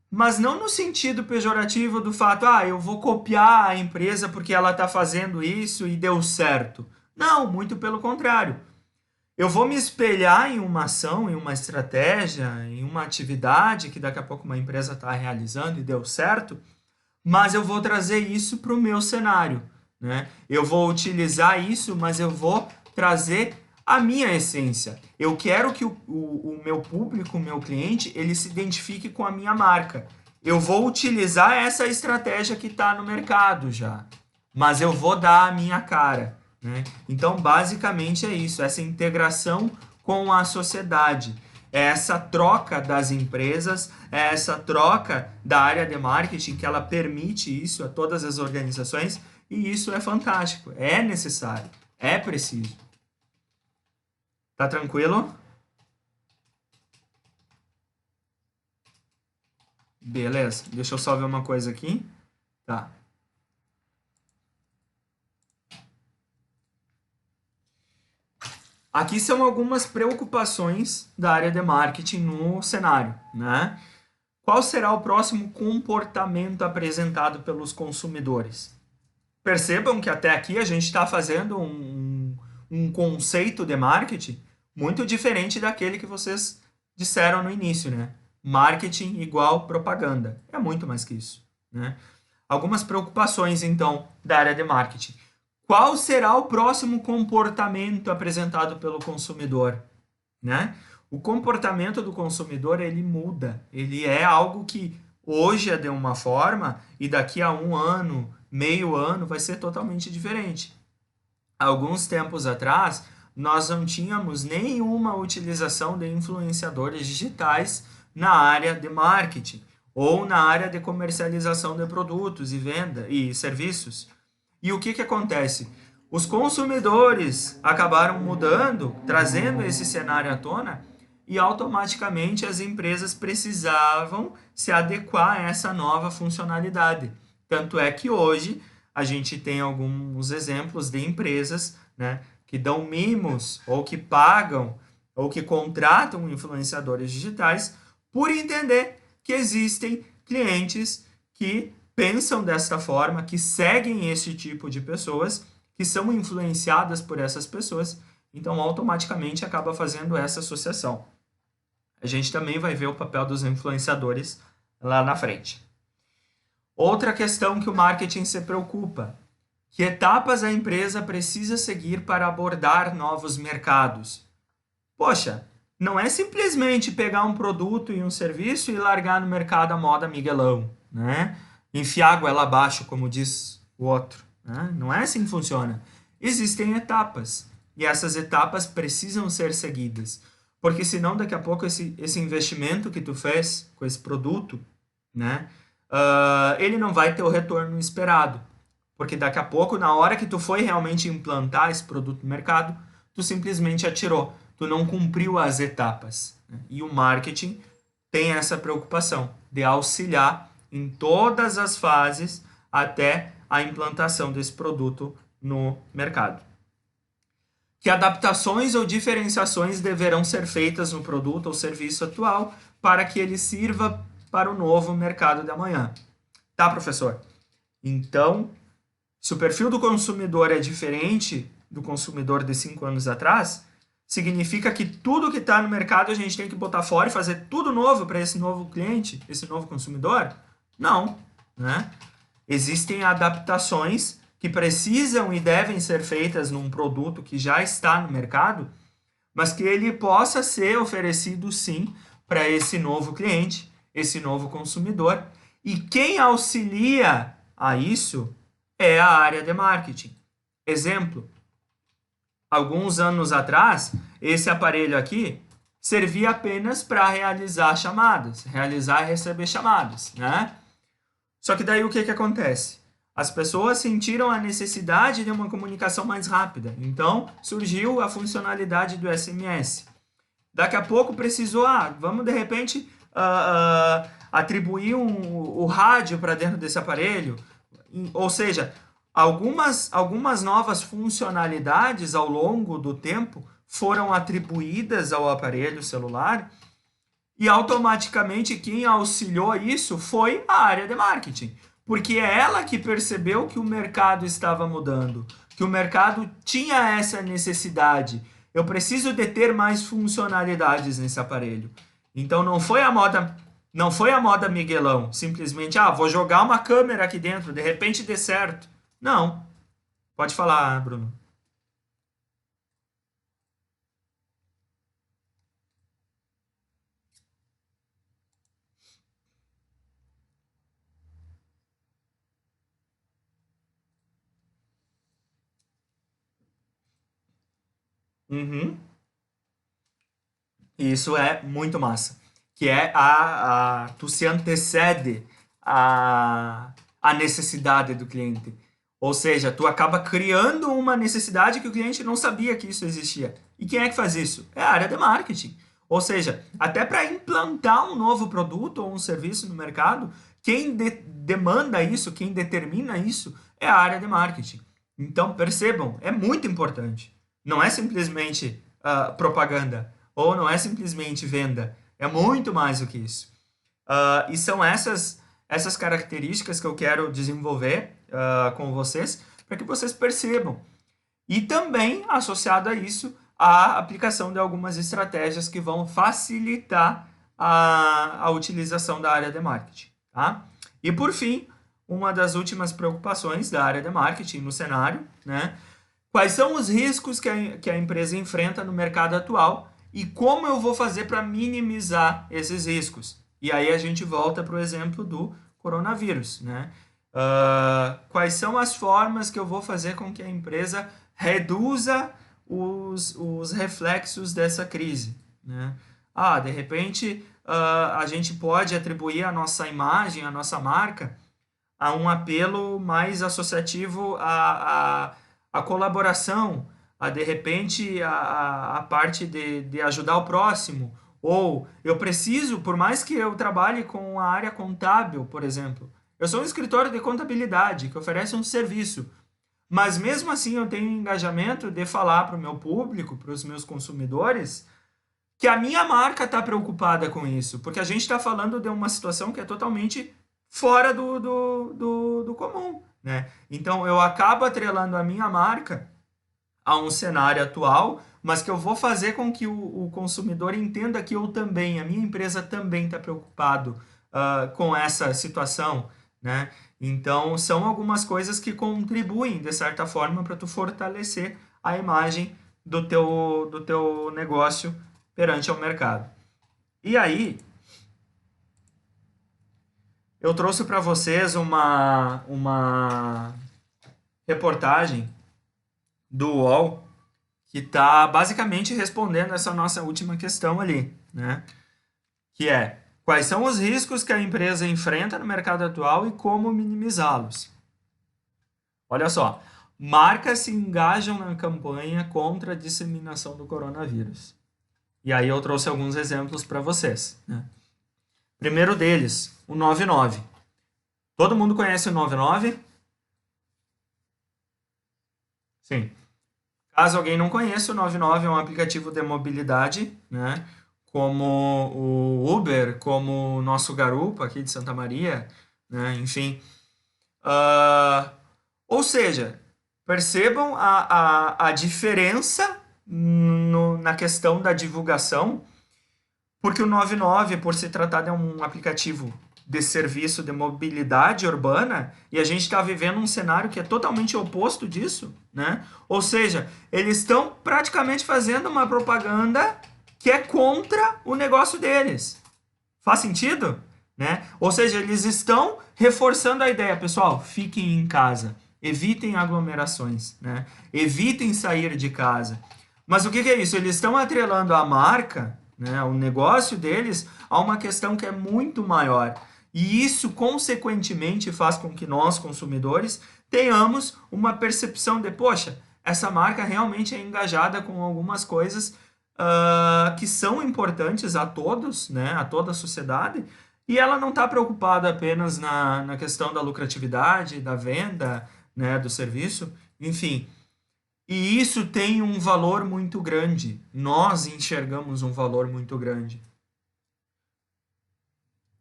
mas não no sentido pejorativo do fato, eu vou copiar a empresa porque ela está fazendo isso e deu certo. Não, muito pelo contrário. Eu vou me espelhar em uma ação, em uma estratégia, em uma atividade que daqui a pouco uma empresa está realizando e deu certo, mas eu vou trazer isso para o meu cenário, né? Eu vou utilizar isso, mas eu vou trazer a minha essência. Eu quero que o meu público, o meu cliente, ele se identifique com a minha marca. Eu vou utilizar essa estratégia que está no mercado já, mas eu vou dar a minha cara, né? Então, basicamente é isso, essa integração com a sociedade. É essa troca das empresas, é essa troca da área de marketing que ela permite isso a todas as organizações, e isso é fantástico, é necessário, é preciso. Tá tranquilo? Beleza, deixa eu só ver uma coisa aqui. Tá. Aqui são algumas preocupações da área de marketing no cenário, né? Qual será o próximo comportamento apresentado pelos consumidores? Percebam que até aqui a gente está fazendo um conceito de marketing muito diferente daquele que vocês disseram no início, né? Marketing igual propaganda. É muito mais que isso, né? Algumas preocupações, então, da área de marketing. Qual será o próximo comportamento apresentado pelo consumidor, né? O comportamento do consumidor, ele muda. Ele é algo que hoje é de uma forma e daqui a um ano, meio ano, vai ser totalmente diferente. Alguns tempos atrás, nós não tínhamos nenhuma utilização de influenciadores digitais na área de marketing ou na área de comercialização de produtos e venda e serviços. E o que acontece? Os consumidores acabaram mudando, trazendo esse cenário à tona, e automaticamente as empresas precisavam se adequar a essa nova funcionalidade. Tanto é que hoje a gente tem alguns exemplos de empresas, né, que dão mimos ou que pagam ou que contratam influenciadores digitais por entender que existem clientes que pensam desta forma, que seguem esse tipo de pessoas, que são influenciadas por essas pessoas, então automaticamente acaba fazendo essa associação. A gente também vai ver o papel dos influenciadores lá na frente. Outra questão que o marketing se preocupa: que etapas a empresa precisa seguir para abordar novos mercados? Poxa, não é simplesmente pegar um produto e um serviço e largar no mercado a moda Miguelão, né? Enfiar a goela abaixo, como diz o outro, né? Não é assim que funciona. Existem etapas, e essas etapas precisam ser seguidas, porque senão daqui a pouco esse investimento que tu fez com esse produto, né, ele não vai ter o retorno esperado, porque daqui a pouco, na hora que tu foi realmente implantar esse produto no mercado, tu simplesmente atirou, tu não cumpriu as etapas, né? E o marketing tem essa preocupação de auxiliar em todas as fases até a implantação desse produto no mercado. Que adaptações ou diferenciações deverão ser feitas no produto ou serviço atual para que ele sirva para o novo mercado de amanhã. Tá, professor? Então, se o perfil do consumidor é diferente do consumidor de 5 anos atrás, significa que tudo que está no mercado a gente tem que botar fora e fazer tudo novo para esse novo cliente, esse novo consumidor? Não, né? Existem adaptações que precisam e devem ser feitas num produto que já está no mercado, mas que ele possa ser oferecido sim para esse novo cliente, esse novo consumidor. E quem auxilia a isso é a área de marketing. Exemplo, alguns anos atrás, esse aparelho aqui servia apenas para realizar chamadas, realizar e receber chamadas, né? Só que daí o que acontece? As pessoas sentiram a necessidade de uma comunicação mais rápida. Então, surgiu a funcionalidade do SMS. Daqui a pouco precisou, vamos de repente atribuir o rádio para dentro desse aparelho. Ou seja, algumas novas funcionalidades ao longo do tempo foram atribuídas ao aparelho celular e automaticamente quem auxiliou isso foi a área de marketing. Porque é ela que percebeu que o mercado estava mudando, que o mercado tinha essa necessidade. Eu preciso de ter mais funcionalidades nesse aparelho. Então não foi a moda Miguelão, simplesmente, vou jogar uma câmera aqui dentro, de repente dê certo. Não. Pode falar, Bruno. Uhum. Isso é muito massa. Que é tu se antecede a necessidade do cliente. Ou seja, tu acaba criando uma necessidade que o cliente não sabia que isso existia. E quem é que faz isso? É a área de marketing. Ou seja, até para implantar um novo produto ou um serviço no mercado, quem demanda isso, quem determina isso, é a área de marketing. Então, percebam, é muito importante. Não é simplesmente propaganda, ou não é simplesmente venda. É muito mais do que isso. E são essas características que eu quero desenvolver com vocês, para que vocês percebam. E também, associado a isso, a aplicação de algumas estratégias que vão facilitar a utilização da área de marketing. Tá? E por fim, uma das últimas preocupações da área de marketing no cenário, né? Quais são os riscos que a empresa enfrenta no mercado atual e como eu vou fazer para minimizar esses riscos? E aí a gente volta para o exemplo do coronavírus, né? Quais são as formas que eu vou fazer com que a empresa reduza os reflexos dessa crise, né? De repente, a gente pode atribuir a nossa imagem, a nossa marca, a um apelo mais associativo à colaboração, de repente, a parte de ajudar o próximo. Ou eu preciso, por mais que eu trabalhe com a área contábil, por exemplo, eu sou um escritório de contabilidade que oferece um serviço, mas mesmo assim eu tenho engajamento de falar para o meu público, para os meus consumidores, que a minha marca está preocupada com isso, porque a gente está falando de uma situação que é totalmente fora do comum, né? Então eu acabo atrelando a minha marca a um cenário atual, mas que eu vou fazer com que o consumidor entenda que eu também, a minha empresa também está preocupado com essa situação, né? Então são algumas coisas que contribuem de certa forma para tu fortalecer a imagem do teu negócio perante ao mercado. E aí, eu trouxe para vocês uma reportagem do UOL que está basicamente respondendo essa nossa última questão ali, né? Que é, quais são os riscos que a empresa enfrenta no mercado atual e como minimizá-los? Olha só, marcas se engajam na campanha contra a disseminação do coronavírus. E aí eu trouxe alguns exemplos para vocês, né? Primeiro deles, o 99. Todo mundo conhece o 99? Sim. Caso alguém não conheça, o 99 é um aplicativo de mobilidade, né? Como o Uber, como o nosso Garupa aqui de Santa Maria, né? Enfim. Ou seja, percebam a diferença na questão da divulgação, porque o 99, por se tratar de um aplicativo de serviço de mobilidade urbana, e a gente está vivendo um cenário que é totalmente oposto disso, né? Ou seja, eles estão praticamente fazendo uma propaganda que é contra o negócio deles. Faz sentido? Né? Ou seja, eles estão reforçando a ideia, pessoal, fiquem em casa, evitem aglomerações, né? Evitem sair de casa. Mas o que é isso? Eles estão atrelando a marca, né, o negócio deles, a uma questão que é muito maior. E isso, consequentemente, faz com que nós, consumidores, tenhamos uma percepção de, poxa, essa marca realmente é engajada com algumas coisas que são importantes a todos, né, a toda a sociedade, e ela não está preocupada apenas na questão da lucratividade, da venda, né, do serviço, enfim. E isso tem um valor muito grande. Nós enxergamos um valor muito grande.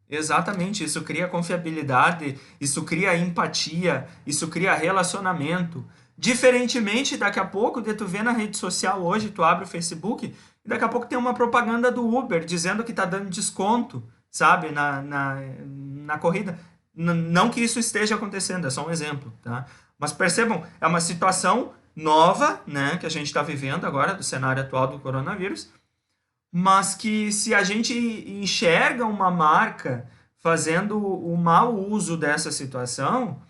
Exatamente, isso cria confiabilidade, isso cria empatia, isso cria relacionamento. Diferentemente, daqui a pouco, de tu ver na rede social hoje, tu abre o Facebook, e daqui a pouco tem uma propaganda do Uber dizendo que tá dando desconto, sabe, na corrida. Não que isso esteja acontecendo, é só um exemplo, tá? Mas percebam, é uma situação nova, né, que a gente está vivendo agora, do cenário atual do coronavírus, mas que se a gente enxerga uma marca fazendo o mau uso dessa situação,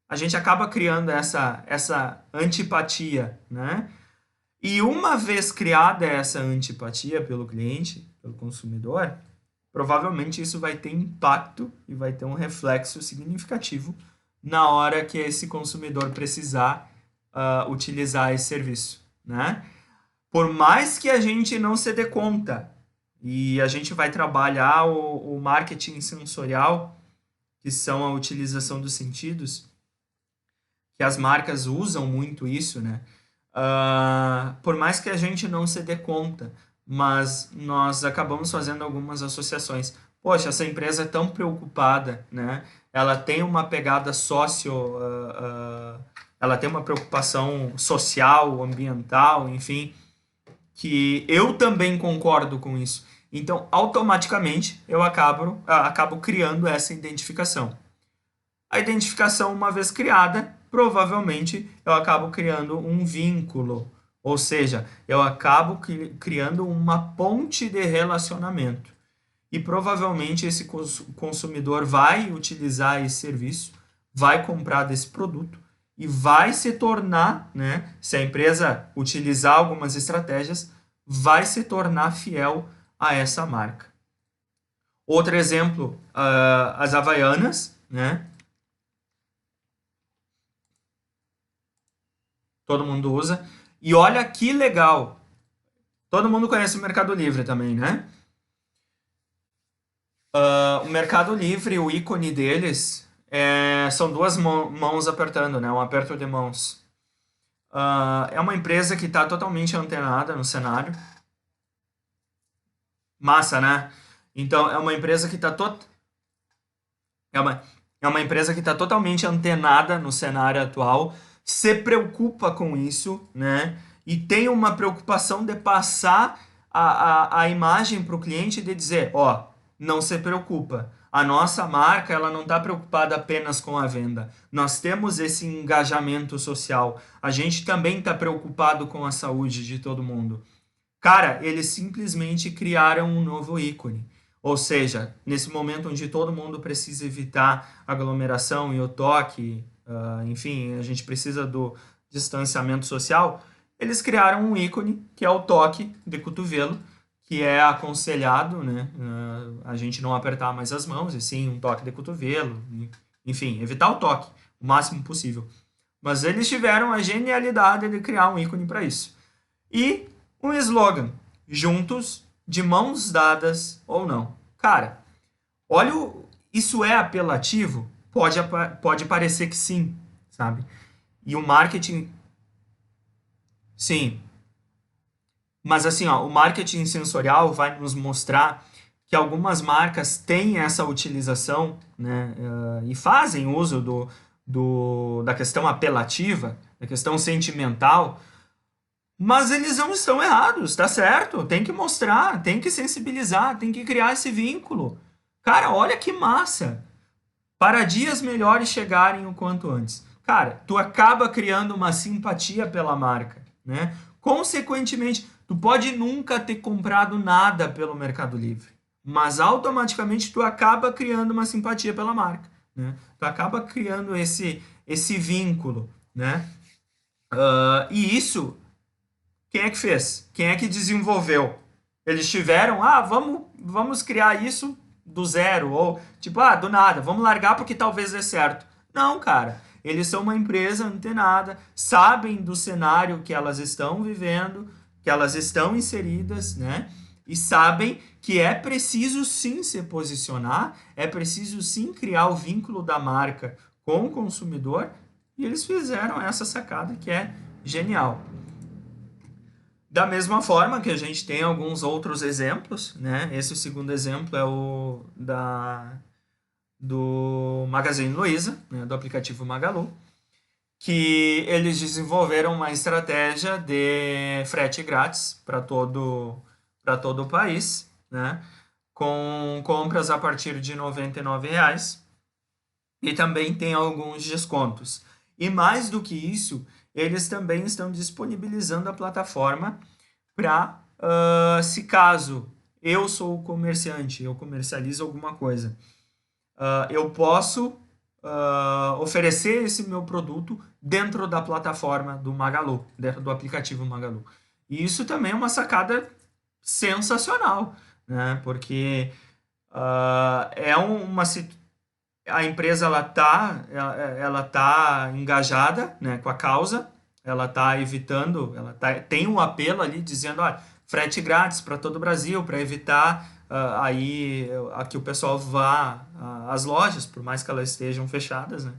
a gente acaba criando essa antipatia, né? E uma vez criada essa antipatia pelo cliente, pelo consumidor, provavelmente isso vai ter impacto e vai ter um reflexo significativo na hora que esse consumidor precisar utilizar esse serviço, né? Por mais que a gente não se dê conta, e a gente vai trabalhar o marketing sensorial, que são a utilização dos sentidos, que as marcas usam muito isso, né? Por mais que a gente não se dê conta, mas nós acabamos fazendo algumas associações. Poxa, essa empresa é tão preocupada, né? Ela tem uma pegada ela tem uma preocupação social, ambiental, enfim, que eu também concordo com isso. Então, automaticamente, eu acabo criando essa identificação. A identificação, uma vez criada, provavelmente eu acabo criando um vínculo, ou seja, eu acabo criando uma ponte de relacionamento. E provavelmente esse consumidor vai utilizar esse serviço, vai comprar desse produto, e vai se tornar, né, se a empresa utilizar algumas estratégias, vai se tornar fiel a essa marca. Outro exemplo, as Havaianas, né? Todo mundo usa. E olha que legal. Todo mundo conhece o Mercado Livre também, né? O Mercado Livre, o ícone deles são duas mãos apertando, né? Um aperto de mãos. É uma empresa que está totalmente antenada no cenário. Massa, né? Então, é uma empresa que está é uma empresa que está totalmente antenada no cenário atual, se preocupa com isso, né? E tem uma preocupação de passar a imagem para o cliente de dizer, ó, não se preocupa. A nossa marca, ela não está preocupada apenas com a venda. Nós temos esse engajamento social. A gente também está preocupado com a saúde de todo mundo. Cara, eles simplesmente criaram um novo ícone. Ou seja, nesse momento onde todo mundo precisa evitar aglomeração e o toque, enfim, a gente precisa do distanciamento social, eles criaram um ícone que é o toque de cotovelo, que é aconselhado, né, a gente não apertar mais as mãos, e sim um toque de cotovelo, enfim, evitar o toque o máximo possível. Mas eles tiveram a genialidade de criar um ícone para isso. E um slogan, juntos, de mãos dadas ou não. Cara, olha, isso é apelativo? Pode parecer que sim, sabe? E o marketing, sim. Mas assim, ó, o marketing sensorial vai nos mostrar que algumas marcas têm essa utilização, né, e fazem uso da questão apelativa, da questão sentimental, mas eles não estão errados, tá certo? Tem que mostrar, tem que sensibilizar, tem que criar esse vínculo. Cara, olha que massa! Para dias melhores chegarem o quanto antes. Cara, tu acaba criando uma simpatia pela marca, né? Consequentemente, tu pode nunca ter comprado nada pelo Mercado Livre, mas automaticamente tu acaba criando uma simpatia pela marca, né? Tu acaba criando esse vínculo, né? E isso quem é que fez? Quem é que desenvolveu? Eles tiveram, vamos criar isso do zero, ou tipo, do nada, vamos largar porque talvez dê certo. Não, cara. Eles são uma empresa antenada, sabem do cenário que elas estão vivendo, que elas estão inseridas, né? E sabem que é preciso sim se posicionar, é preciso sim criar o vínculo da marca com o consumidor, e eles fizeram essa sacada que é genial. Da mesma forma que a gente tem alguns outros exemplos, né? Esse segundo exemplo é o do Magazine Luiza, né? Do aplicativo Magalu, que eles desenvolveram uma estratégia de frete grátis para todo o país, né? Com compras a partir de R$ 99,00 e também tem alguns descontos. E mais do que isso, eles também estão disponibilizando a plataforma para, se caso eu sou o comerciante, eu comercializo alguma coisa, eu posso oferecer esse meu produto dentro da plataforma do Magalu, dentro do aplicativo Magalu. E isso também é uma sacada sensacional, né? Porque é a empresa ela tá engajada, né, com a causa, ela tá evitando, tem um apelo ali dizendo, olha, frete grátis para todo o Brasil, para evitar aí a que o pessoal vá às lojas, por mais que elas estejam fechadas, né?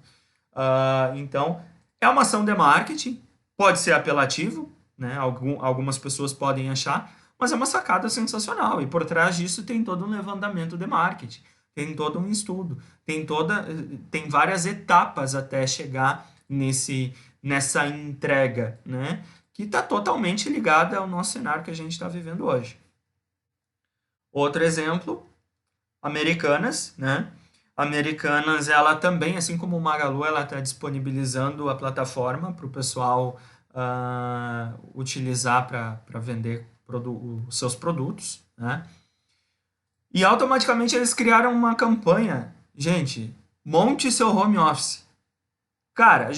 Então, é uma ação de marketing, pode ser apelativo, né? Algumas pessoas podem achar, mas é uma sacada sensacional. E por trás disso tem todo um levantamento de marketing, tem todo um estudo, tem várias etapas até chegar nessa entrega, né? Que está totalmente ligada ao nosso cenário que a gente está vivendo hoje. Outro exemplo, Americanas, né? Americanas, ela também, assim como o Magalu, ela está disponibilizando a plataforma para o pessoal utilizar para vender os seus produtos, né? E automaticamente eles criaram uma campanha. Gente, monte seu home office. Cara,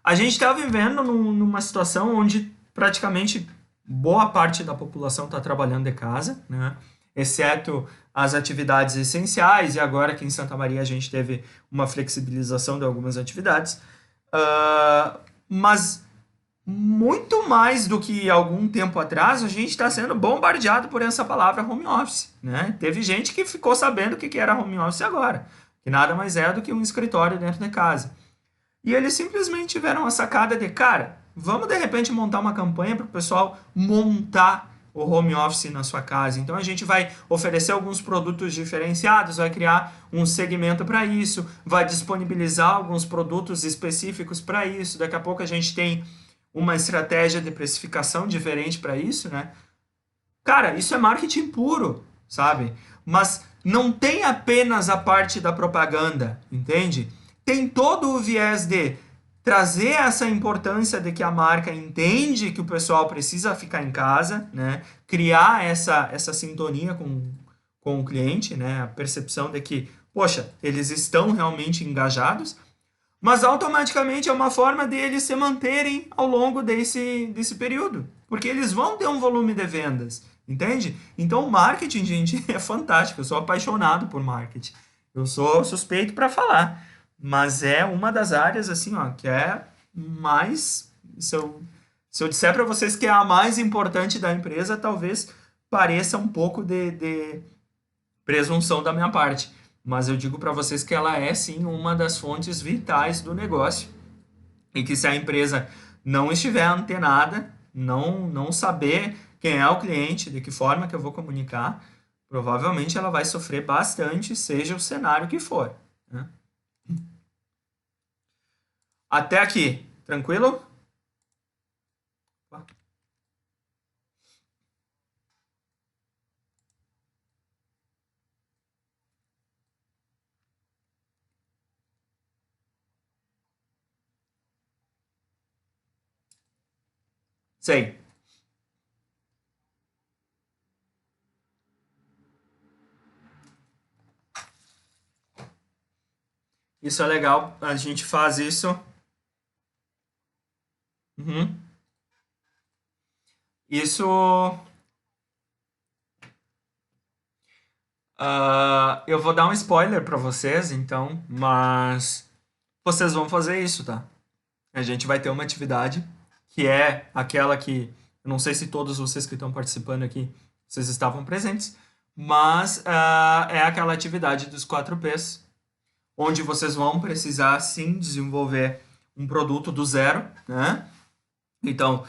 A gente está vivendo numa situação onde praticamente boa parte da população está trabalhando de casa, né? Exceto as atividades essenciais, e agora aqui em Santa Maria a gente teve uma flexibilização de algumas atividades. Mas muito mais do que algum tempo atrás, a gente está sendo bombardeado por essa palavra home office, né? Teve gente que ficou sabendo o que era home office agora, que nada mais é do que um escritório dentro de casa. E eles simplesmente tiveram a sacada de, cara, vamos de repente montar uma campanha para o pessoal montar o home office na sua casa. Então a gente vai oferecer alguns produtos diferenciados, vai criar um segmento para isso, vai disponibilizar alguns produtos específicos para isso. Daqui a pouco a gente tem uma estratégia de precificação diferente para isso, né? Cara, isso é marketing puro, sabe? Mas não tem apenas a parte da propaganda, entende? Tem todo o viés de trazer essa importância de que a marca entende que o pessoal precisa ficar em casa, né? Criar essa sintonia com o cliente, né? A percepção de que, poxa, eles estão realmente engajados, mas automaticamente é uma forma deles se manterem ao longo desse período, porque eles vão ter um volume de vendas, entende? Então o marketing, gente, é fantástico. Eu sou apaixonado por marketing. Eu sou suspeito para falar, mas é uma das áreas assim, ó, que é mais, se eu disser para vocês que é a mais importante da empresa, talvez pareça um pouco de presunção da minha parte. Mas eu digo para vocês que ela é sim uma das fontes vitais do negócio. E que se a empresa não estiver antenada, não saber quem é o cliente, de que forma que eu vou comunicar, provavelmente ela vai sofrer bastante, seja o cenário que for, né? Até aqui, tranquilo? Sei. Isso é legal, a gente faz isso. Uhum. Isso. Eu vou dar um spoiler para vocês, então, mas vocês vão fazer isso, tá? A gente vai ter uma atividade que é aquela que, eu não sei se todos vocês que estão participando aqui, vocês estavam presentes, mas é aquela atividade dos 4Ps, onde vocês vão precisar sim desenvolver um produto do zero, né? Então,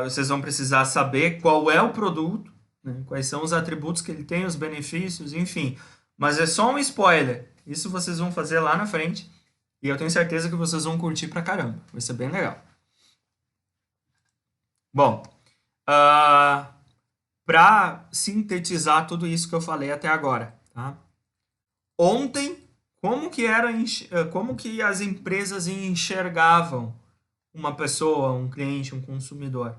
vocês vão precisar saber qual é o produto, né? Quais são os atributos que ele tem, os benefícios, enfim. Mas é só um spoiler. Isso vocês vão fazer lá na frente. E eu tenho certeza que vocês vão curtir pra caramba. Vai ser bem legal. Bom, para sintetizar tudo isso que eu falei até agora, tá? Ontem, como que as empresas enxergavam uma pessoa, um cliente, um consumidor?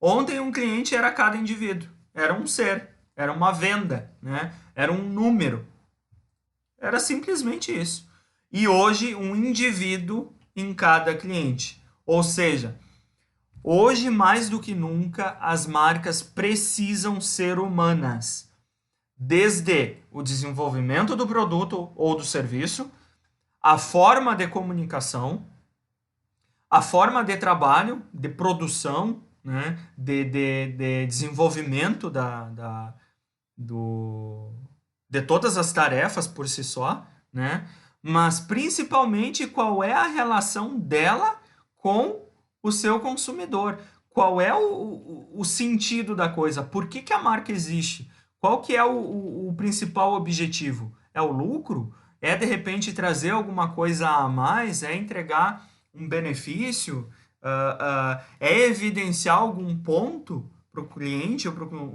Ontem um cliente era cada indivíduo, era um ser, era uma venda, né? Era um número. Era simplesmente isso. E hoje um indivíduo em cada cliente. Ou seja, hoje mais do que nunca as marcas precisam ser humanas. Desde o desenvolvimento do produto ou do serviço, a forma de comunicação, a forma de trabalho, de produção, né, de desenvolvimento de todas as tarefas por si só, né, mas principalmente qual é a relação dela com o seu consumidor. Qual é o sentido da coisa? Por que a marca existe? Qual que é o principal objetivo? É o lucro? É, de repente, trazer alguma coisa a mais? É entregar um benefício? É evidenciar algum ponto para o cliente ou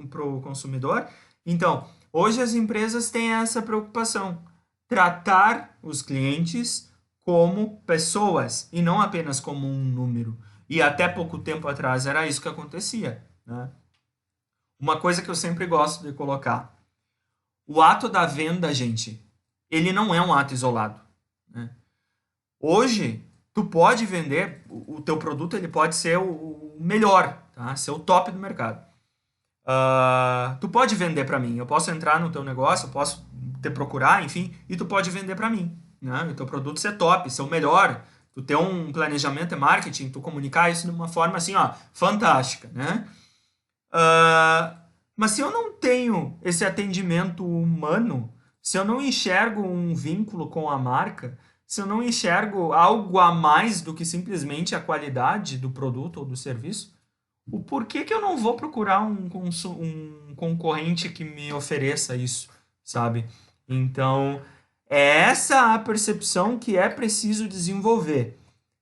para o consumidor? Então, hoje as empresas têm essa preocupação. Tratar os clientes como pessoas e não apenas como um número. E até pouco tempo atrás era isso que acontecia, né? Uma coisa que eu sempre gosto de colocar. O ato da venda, gente, ele não é um ato isolado, né? Hoje, tu pode vender, o teu produto ele pode ser o melhor, tá? Ser o top do mercado. Tu pode vender para mim, eu posso entrar no teu negócio, eu posso te procurar, enfim, e tu pode vender para mim, né? O teu produto ser top, ser o melhor, tu ter um planejamento e marketing, tu comunicar isso de uma forma assim, ó, fantástica, né? Mas se eu não tenho esse atendimento humano, se eu não enxergo um vínculo com a marca, se eu não enxergo algo a mais do que simplesmente a qualidade do produto ou do serviço, o porquê que eu não vou procurar um concorrente que me ofereça isso, sabe? Então, é essa a percepção que é preciso desenvolver.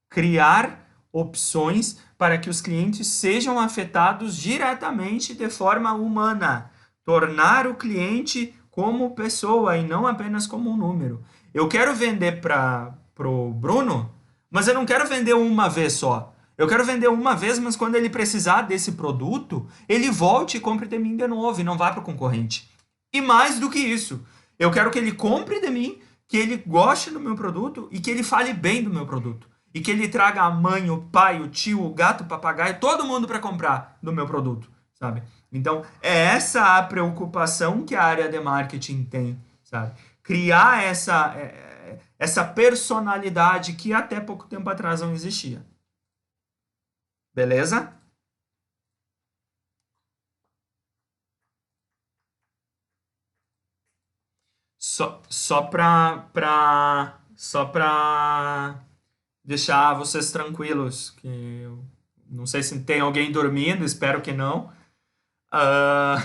Criar opções para que os clientes sejam afetados diretamente de forma humana. Tornar o cliente como pessoa e não apenas como um número. Eu quero vender para o Bruno, mas eu não quero vender uma vez só. Eu quero vender uma vez, mas quando ele precisar desse produto, ele volte e compre de mim de novo e não vá para o concorrente. E mais do que isso, eu quero que ele compre de mim, que ele goste do meu produto e que ele fale bem do meu produto. E que ele traga a mãe, o pai, o tio, o gato, o papagaio, todo mundo para comprar do meu produto, sabe? Então, é essa a preocupação que a área de marketing tem, sabe? Criar essa personalidade que até pouco tempo atrás não existia. Beleza? Só pra deixar vocês tranquilos, que eu não sei se tem alguém dormindo, espero que não. Ah,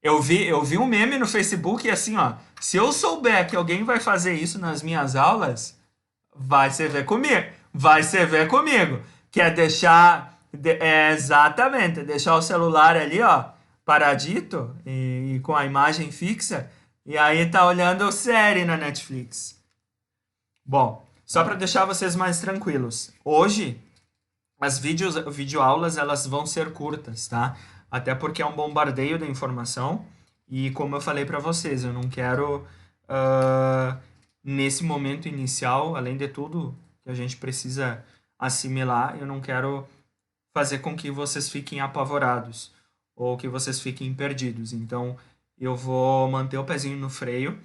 eu vi um meme no Facebook assim, ó. Se eu souber que alguém vai fazer isso nas minhas aulas, vai se ver comigo. Vai se ver comigo. Que é exatamente, deixar o celular ali, ó, paradito e com a imagem fixa. E aí tá olhando série na Netflix. Bom, só para deixar vocês mais tranquilos. Hoje, as videoaulas elas vão ser curtas, tá? Até porque é um bombardeio da informação e como eu falei para vocês, eu não quero nesse momento inicial, além de tudo que a gente precisa assimilar, eu não quero fazer com que vocês fiquem apavorados ou que vocês fiquem perdidos. Então, eu vou manter o pezinho no freio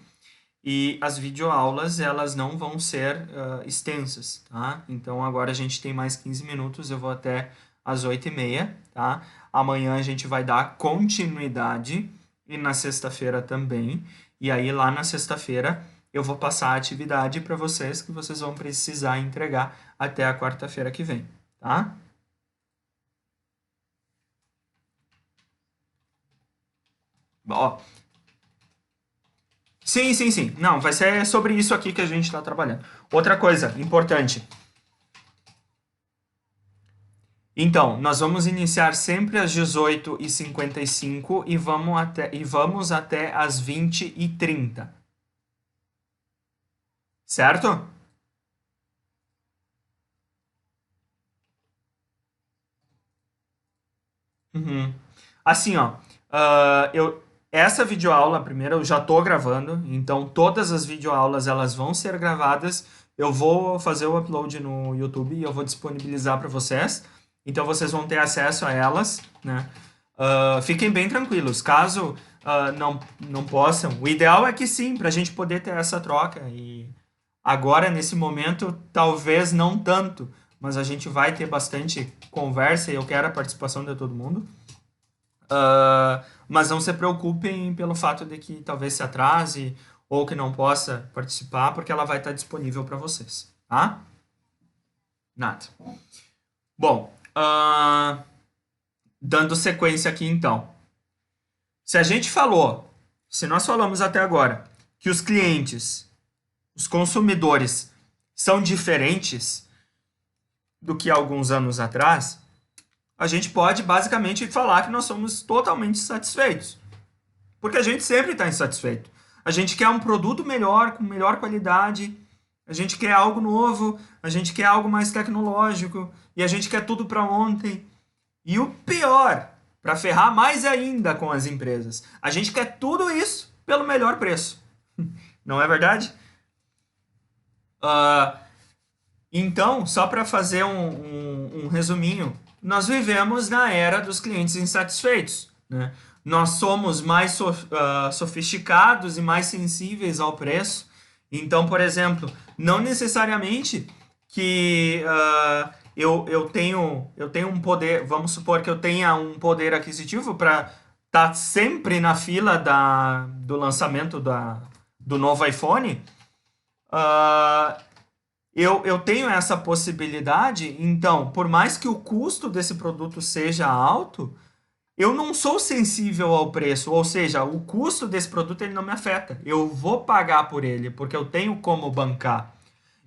e as videoaulas, elas não vão ser extensas, tá? Então, agora a gente tem mais 15 minutos, eu vou até às 8h30, tá? Amanhã a gente vai dar continuidade e na sexta-feira também. E aí, lá na sexta-feira, eu vou passar a atividade para vocês que vocês vão precisar entregar até a quarta-feira que vem, tá? Ó, sim, sim, sim. Não, vai ser sobre isso aqui que a gente está trabalhando. Outra coisa importante. Então, nós vamos iniciar sempre às 18h55 e vamos até às 20h30. Certo? Uhum. Assim, ó, essa videoaula, primeiro, eu já tô gravando, então todas as videoaulas elas vão ser gravadas. Eu vou fazer o upload no YouTube e eu vou disponibilizar para vocês. Então vocês vão ter acesso a elas, né? Fiquem bem tranquilos, caso não possam. O ideal é que sim, para a gente poder ter essa troca. E agora, nesse momento, talvez não tanto, mas a gente vai ter bastante conversa e eu quero a participação de todo mundo. Mas não se preocupem pelo fato de que talvez se atrase ou que não possa participar, porque ela vai estar disponível para vocês, tá? Nada. Bom, dando sequência aqui então. Se a gente falou, se nós falamos até agora, que os clientes, os consumidores, são diferentes do que alguns anos atrás, a gente pode basicamente falar que nós somos totalmente satisfeitos. Porque a gente sempre está insatisfeito. A gente quer um produto melhor, com melhor qualidade, a gente quer algo novo, a gente quer algo mais tecnológico, e a gente quer tudo para ontem. E o pior, para ferrar mais ainda com as empresas, a gente quer tudo isso pelo melhor preço. Não é verdade? Então, só para fazer um resuminho, nós vivemos na era dos clientes insatisfeitos, né? Nós somos mais sofisticados e mais sensíveis ao preço. Então, por exemplo, não necessariamente que eu tenho um poder, vamos supor que eu tenha um poder aquisitivo para estar sempre na fila do lançamento do novo iPhone. Eu tenho essa possibilidade, então, por mais que o custo desse produto seja alto, eu não sou sensível ao preço, ou seja, o custo desse produto ele não me afeta. Eu vou pagar por ele, porque eu tenho como bancar.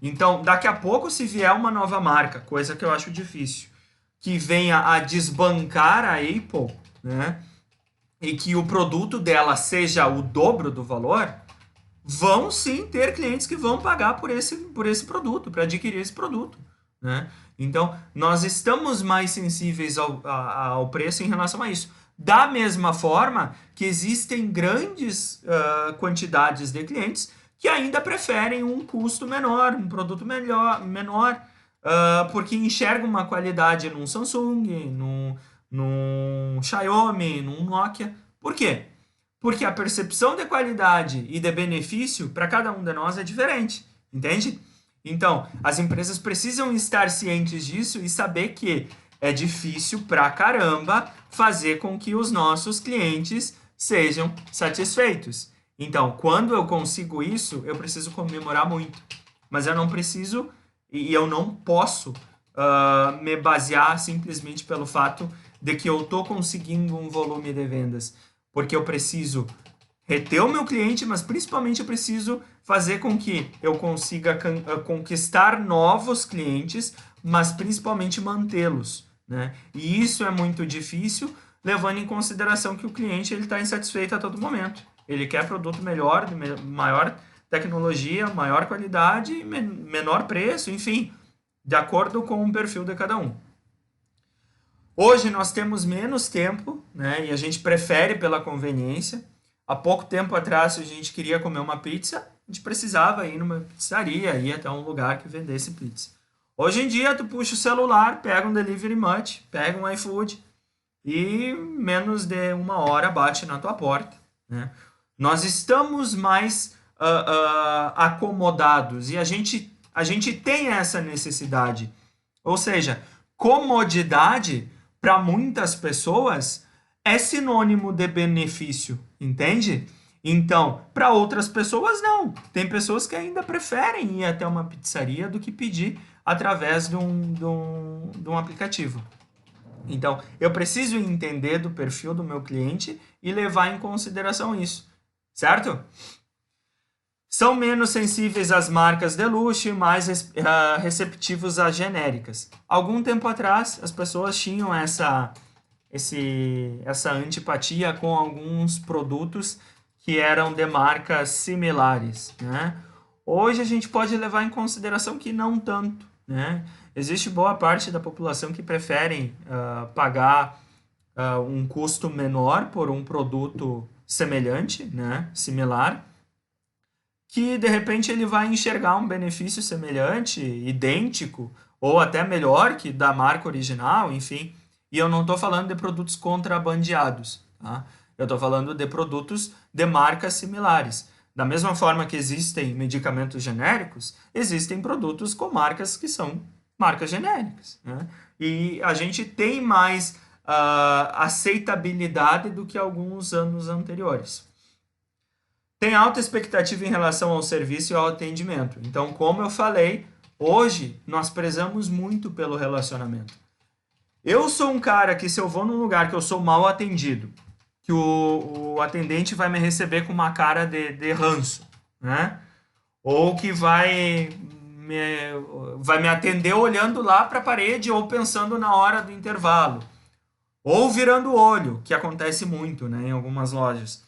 Então, daqui a pouco, se vier uma nova marca, coisa que eu acho difícil, que venha a desbancar a Apple, né, e que o produto dela seja o dobro do valor, vão sim ter clientes que vão pagar por esse produto, para adquirir esse produto, né? Então, nós estamos mais sensíveis ao preço em relação a isso. Da mesma forma que existem grandes quantidades de clientes que ainda preferem um custo menor, um produto menor, porque enxergam uma qualidade num Samsung, num Xiaomi, num Nokia. Por quê? Porque a percepção de qualidade e de benefício para cada um de nós é diferente, entende? Então, as empresas precisam estar cientes disso e saber que é difícil pra caramba fazer com que os nossos clientes sejam satisfeitos. Então, quando eu consigo isso, eu preciso comemorar muito. Mas eu não preciso e eu não posso me basear simplesmente pelo fato de que eu estou conseguindo um volume de vendas. Porque eu preciso reter o meu cliente, mas principalmente eu preciso fazer com que eu consiga conquistar novos clientes, mas principalmente mantê-los, né? E isso é muito difícil, levando em consideração que o cliente ele está insatisfeito a todo momento. Ele quer produto melhor, de maior tecnologia, maior qualidade, menor preço, enfim, de acordo com o perfil de cada um. Hoje nós temos menos tempo, né? E a gente prefere pela conveniência. Há pouco tempo atrás, se a gente queria comer uma pizza, a gente precisava ir numa pizzaria, ir até um lugar que vendesse pizza. Hoje em dia, tu puxa o celular, pega um Delivery Much, pega um iFood e menos de uma hora bate na tua porta, né? Nós estamos mais acomodados e a gente tem essa necessidade. Ou seja, comodidade para muitas pessoas é sinônimo de benefício, entende? Então, para outras pessoas não. Tem pessoas que ainda preferem ir até uma pizzaria do que pedir através de um aplicativo. Então, eu preciso entender do perfil do meu cliente e levar em consideração isso, certo? São menos sensíveis às marcas de luxo e mais receptivos às genéricas. Algum tempo atrás, as pessoas tinham essa antipatia com alguns produtos que eram de marcas similares, né? Hoje a gente pode levar em consideração que não tanto, né? Existe boa parte da população que preferem pagar um custo menor por um produto semelhante, né? Similar, que de repente ele vai enxergar um benefício semelhante, idêntico, ou até melhor que da marca original, enfim. E eu não estou falando de produtos contrabandeados, tá? Eu estou falando de produtos de marcas similares. Da mesma forma que existem medicamentos genéricos, existem produtos com marcas que são marcas genéricas, né? E a gente tem mais aceitabilidade do que alguns anos anteriores. Tem alta expectativa em relação ao serviço e ao atendimento. Então, como eu falei, hoje nós prezamos muito pelo relacionamento. Eu sou um cara que, se eu vou num lugar que eu sou mal atendido, que o atendente vai me receber com uma cara de ranço, né? Ou que vai me atender olhando lá para a parede ou pensando na hora do intervalo. Ou virando o olho, que acontece muito, né, em algumas lojas.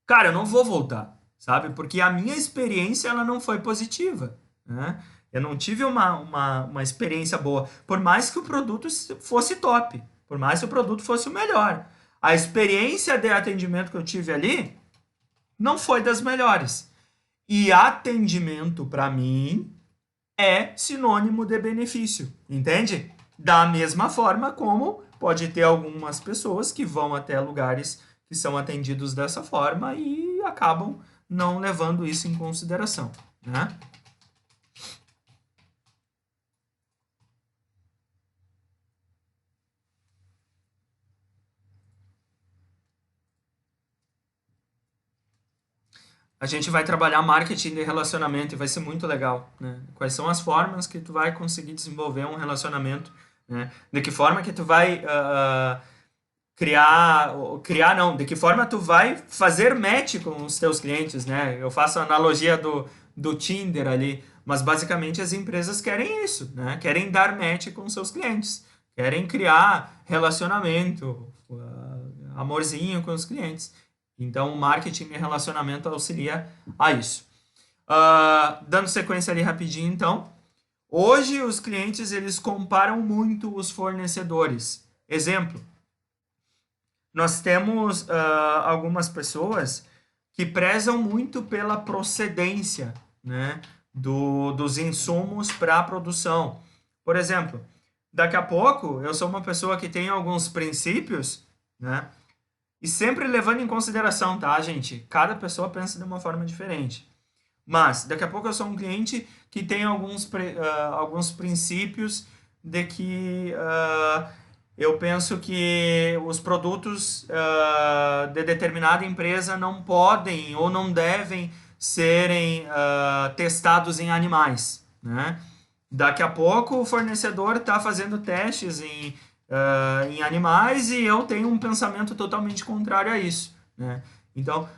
Cara, eu não vou voltar, sabe? Porque a minha experiência ela não foi positiva, né? Eu não tive uma experiência boa. Por mais que o produto fosse top, por mais que o produto fosse o melhor. A experiência de atendimento que eu tive ali não foi das melhores. E atendimento, para mim, é sinônimo de benefício, entende? Da mesma forma como pode ter algumas pessoas que vão até lugares que são atendidos dessa forma e acabam não levando isso em consideração, né? A gente vai trabalhar marketing de relacionamento e vai ser muito legal, né? Quais são as formas que tu vai conseguir desenvolver um relacionamento, né? De que forma que tu vai criar não, de que forma tu vai fazer match com os teus clientes, né? Eu faço a analogia do Tinder ali, mas basicamente as empresas querem isso, né? Querem dar match com seus clientes, querem criar relacionamento, amorzinho com os clientes. Então, o marketing e relacionamento auxilia a isso. Dando sequência ali rapidinho, então. Hoje, os clientes, eles comparam muito os fornecedores. Exemplo, nós temos algumas pessoas que prezam muito pela procedência, né, dos insumos para a produção. Por exemplo, daqui a pouco, eu sou uma pessoa que tem alguns princípios, né, e sempre levando em consideração, tá, gente? Cada pessoa pensa de uma forma diferente. Mas, daqui a pouco eu sou um cliente que tem alguns princípios de que eu penso que os produtos de determinada empresa não podem ou não devem serem testados em animais, né? Daqui a pouco o fornecedor está fazendo testes em animais e eu tenho um pensamento totalmente contrário a isso, né? Então,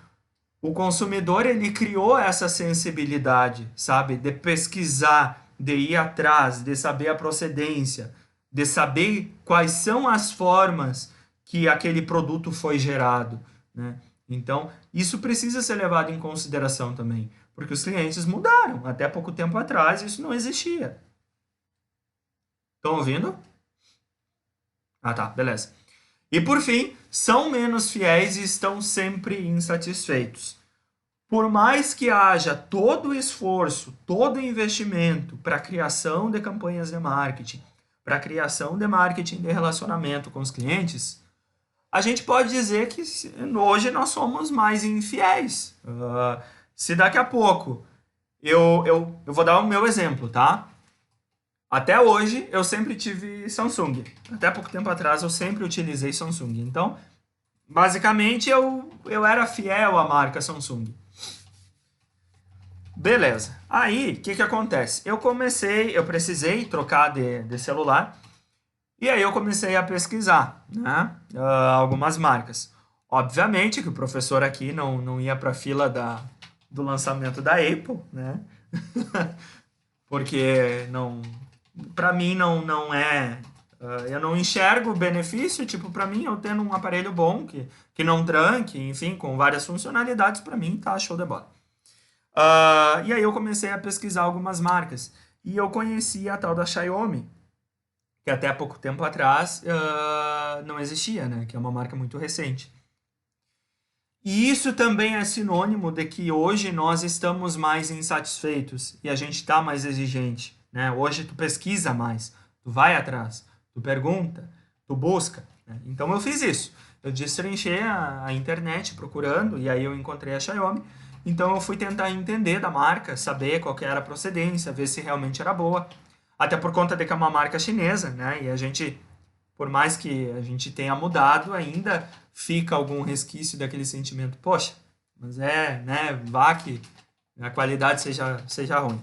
o consumidor, ele criou essa sensibilidade, sabe? De pesquisar, de ir atrás, de saber a procedência, de saber quais são as formas que aquele produto foi gerado, né? Então, isso precisa ser levado em consideração também, porque os clientes mudaram. Até pouco tempo atrás, isso não existia. Estão ouvindo? Ah, tá, beleza. E por fim, são menos fiéis e estão sempre insatisfeitos. Por mais que haja todo o esforço, todo o investimento para a criação de campanhas de marketing, para a criação de marketing de relacionamento com os clientes, a gente pode dizer que hoje nós somos mais infiéis. Se daqui a pouco eu vou dar o meu exemplo, tá? Até hoje eu sempre tive Samsung. Até pouco tempo atrás eu sempre utilizei Samsung. Então, basicamente eu era fiel à marca Samsung. Beleza. Aí, o que acontece? Eu precisei trocar de celular e aí eu comecei a pesquisar, né, algumas marcas. Obviamente que o professor aqui não ia para a fila do lançamento da Apple, né? Porque para mim não é, eu não enxergo benefício, tipo, para mim eu tendo um aparelho bom que não tranque, enfim, com várias funcionalidades, para mim tá show de bola. E aí eu comecei a pesquisar algumas marcas e eu conheci a tal da Xiaomi, que até há pouco tempo atrás não existia, né? Que é uma marca muito recente. E isso também é sinônimo de que hoje nós estamos mais insatisfeitos e a gente está mais exigente, né? Hoje tu pesquisa mais, tu vai atrás, tu pergunta, tu busca, né? Então eu fiz isso. Eu destrinchei a internet procurando e aí eu encontrei a Xiaomi. Então eu fui tentar entender da marca, saber qual que era a procedência, ver se realmente era boa. Até por conta de que é uma marca chinesa, né? E a gente, por mais que a gente tenha mudado, ainda fica algum resquício daquele sentimento. Poxa, mas né? Vá que a qualidade seja ruim.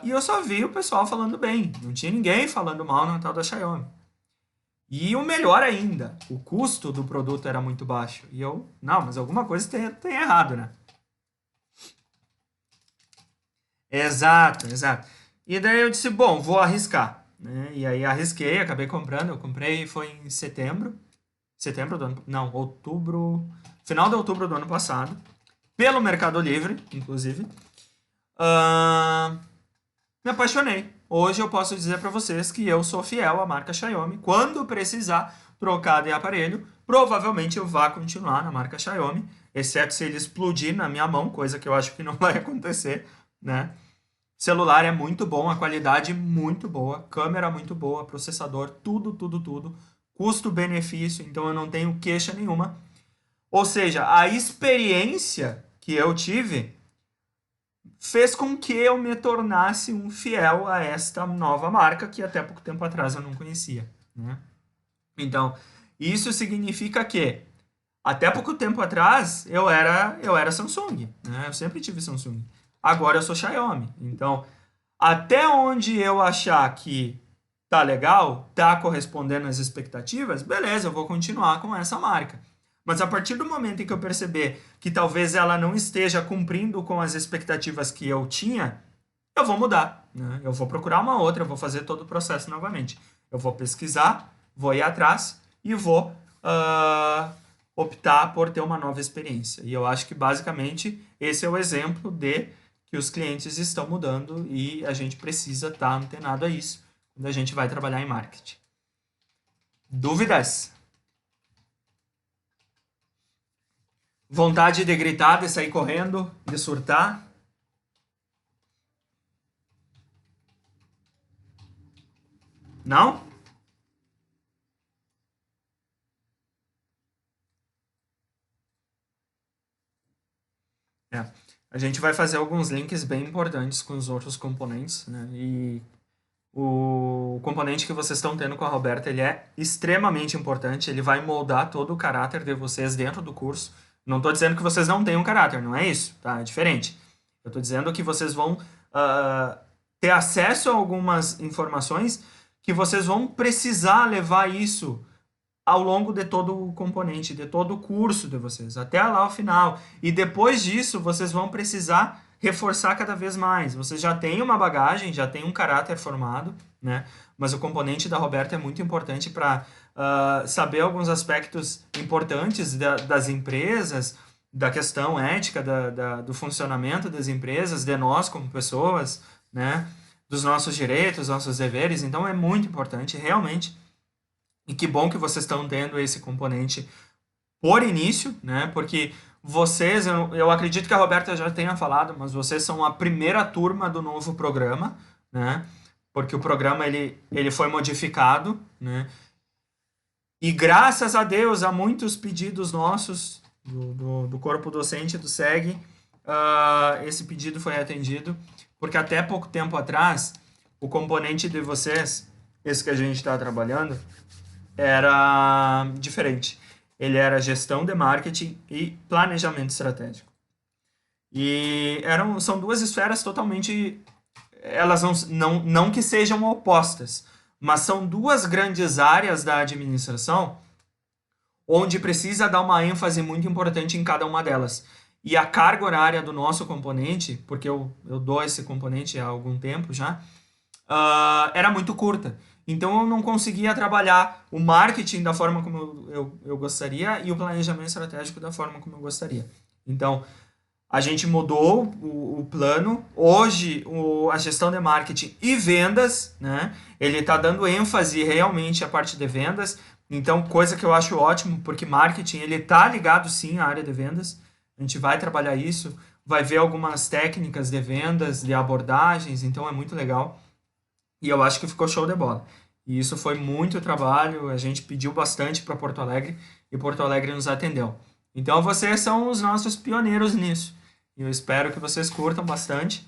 E eu só vi o pessoal falando bem. Não tinha ninguém falando mal na tal da Xiaomi. E o melhor ainda, o custo do produto era muito baixo. E eu, não, mas alguma coisa tem errado, né? Exato, exato. E daí eu disse, bom, vou arriscar, né? E aí arrisquei, acabei comprando. Eu comprei, foi em setembro. Setembro do ano... Não, outubro... Final de outubro do ano passado. Pelo Mercado Livre, inclusive. Me apaixonei. Hoje eu posso dizer para vocês que eu sou fiel à marca Xiaomi. Quando precisar trocar de aparelho, provavelmente eu vá continuar na marca Xiaomi, exceto se ele explodir na minha mão, coisa que eu acho que não vai acontecer, né? Celular é muito bom, a qualidade muito boa, câmera muito boa, processador, tudo, tudo, tudo. Custo-benefício, então eu não tenho queixa nenhuma. Ou seja, a experiência que eu tive fez com que eu me tornasse um fiel a esta nova marca que até pouco tempo atrás eu não conhecia, né? Então, isso significa que até pouco tempo atrás eu era Samsung, né? Eu sempre tive Samsung. Agora eu sou Xiaomi. Então, até onde eu achar que tá legal, tá correspondendo às expectativas, beleza, eu vou continuar com essa marca. Mas a partir do momento em que eu perceber que talvez ela não esteja cumprindo com as expectativas que eu tinha, eu vou mudar, né? Eu vou procurar uma outra, eu vou fazer todo o processo novamente. Eu vou pesquisar, vou ir atrás e vou optar por ter uma nova experiência. E eu acho que basicamente esse é o exemplo de que os clientes estão mudando e a gente precisa estar antenado a isso quando a gente vai trabalhar em marketing. Dúvidas? Vontade de gritar, de sair correndo, de surtar? Não? É. A gente vai fazer alguns links bem importantes com os outros componentes, né? E o componente que vocês estão tendo com a Roberta, ele é extremamente importante, ele vai moldar todo o caráter de vocês dentro do curso. Não estou dizendo que vocês não tenham caráter, não é isso, tá? É diferente. Eu estou dizendo que vocês vão ter acesso a algumas informações que vocês vão precisar levar isso ao longo de todo o componente, de todo o curso de vocês, até lá o final. E depois disso, vocês vão precisar reforçar cada vez mais. Vocês já têm uma bagagem, já têm um caráter formado, né? Mas o componente da Roberta é muito importante para saber alguns aspectos importantes das empresas, da questão ética, do funcionamento das empresas, de nós como pessoas, né? Dos nossos direitos, nossos deveres. Então é muito importante, realmente. E que bom que vocês estão tendo esse componente por início, né? Porque vocês, eu acredito que a Roberta já tenha falado, mas vocês são a primeira turma do novo programa, né? Porque o programa ele foi modificado, né? E graças a Deus, a muitos pedidos nossos do corpo docente do SEG, esse pedido foi atendido, porque até pouco tempo atrás, o componente de vocês, esse que a gente está trabalhando, era diferente. Ele era gestão de marketing e planejamento estratégico. E são duas esferas totalmente... Elas não que sejam opostas, mas são duas grandes áreas da administração onde precisa dar uma ênfase muito importante em cada uma delas. E a carga horária do nosso componente, porque eu dou esse componente há algum tempo já, era muito curta. Então eu não conseguia trabalhar o marketing da forma como eu gostaria e o planejamento estratégico da forma como eu gostaria. Então a gente mudou o plano. Hoje a gestão de marketing e vendas, né? Ele está dando ênfase realmente à parte de vendas. Então, coisa que eu acho ótimo, porque marketing ele está ligado sim à área de vendas. A gente vai trabalhar isso, vai ver algumas técnicas de vendas, de abordagens, então é muito legal. E eu acho que ficou show de bola. E isso foi muito trabalho, a gente pediu bastante para Porto Alegre e Porto Alegre nos atendeu. Então vocês são os nossos pioneiros nisso. E eu espero que vocês curtam bastante.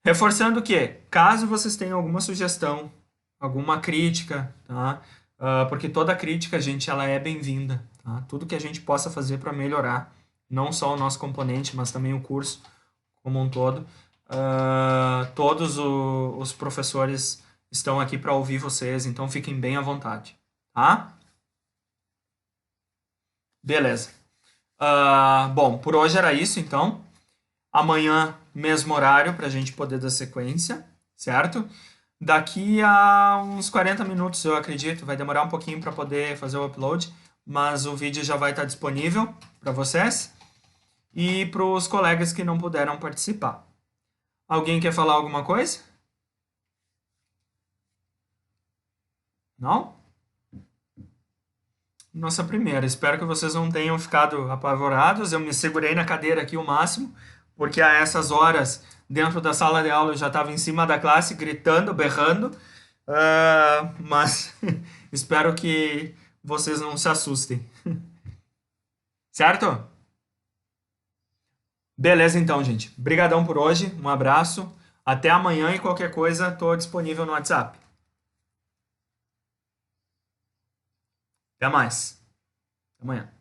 Reforçando que, caso vocês tenham alguma sugestão, alguma crítica, tá? Porque toda crítica, gente, ela é bem-vinda, tá? Tudo que a gente possa fazer para melhorar, não só o nosso componente, mas também o curso como um todo. Todos os professores estão aqui para ouvir vocês, então fiquem bem à vontade, tá? Beleza. Bom, por hoje era isso, então. Amanhã, mesmo horário, para a gente poder dar sequência, certo? Daqui a uns 40 minutos, eu acredito, vai demorar um pouquinho para poder fazer o upload, mas o vídeo já vai estar disponível para vocês e para os colegas que não puderam participar. Alguém quer falar alguma coisa? Não? Nossa primeira. Espero que vocês não tenham ficado apavorados. Eu me segurei na cadeira aqui o máximo, porque a essas horas dentro da sala de aula eu já estava em cima da classe, gritando, berrando, mas espero que vocês não se assustem. Certo? Beleza então, gente. Obrigadão por hoje, um abraço, até amanhã e qualquer coisa estou disponível no WhatsApp. Até mais. Até amanhã.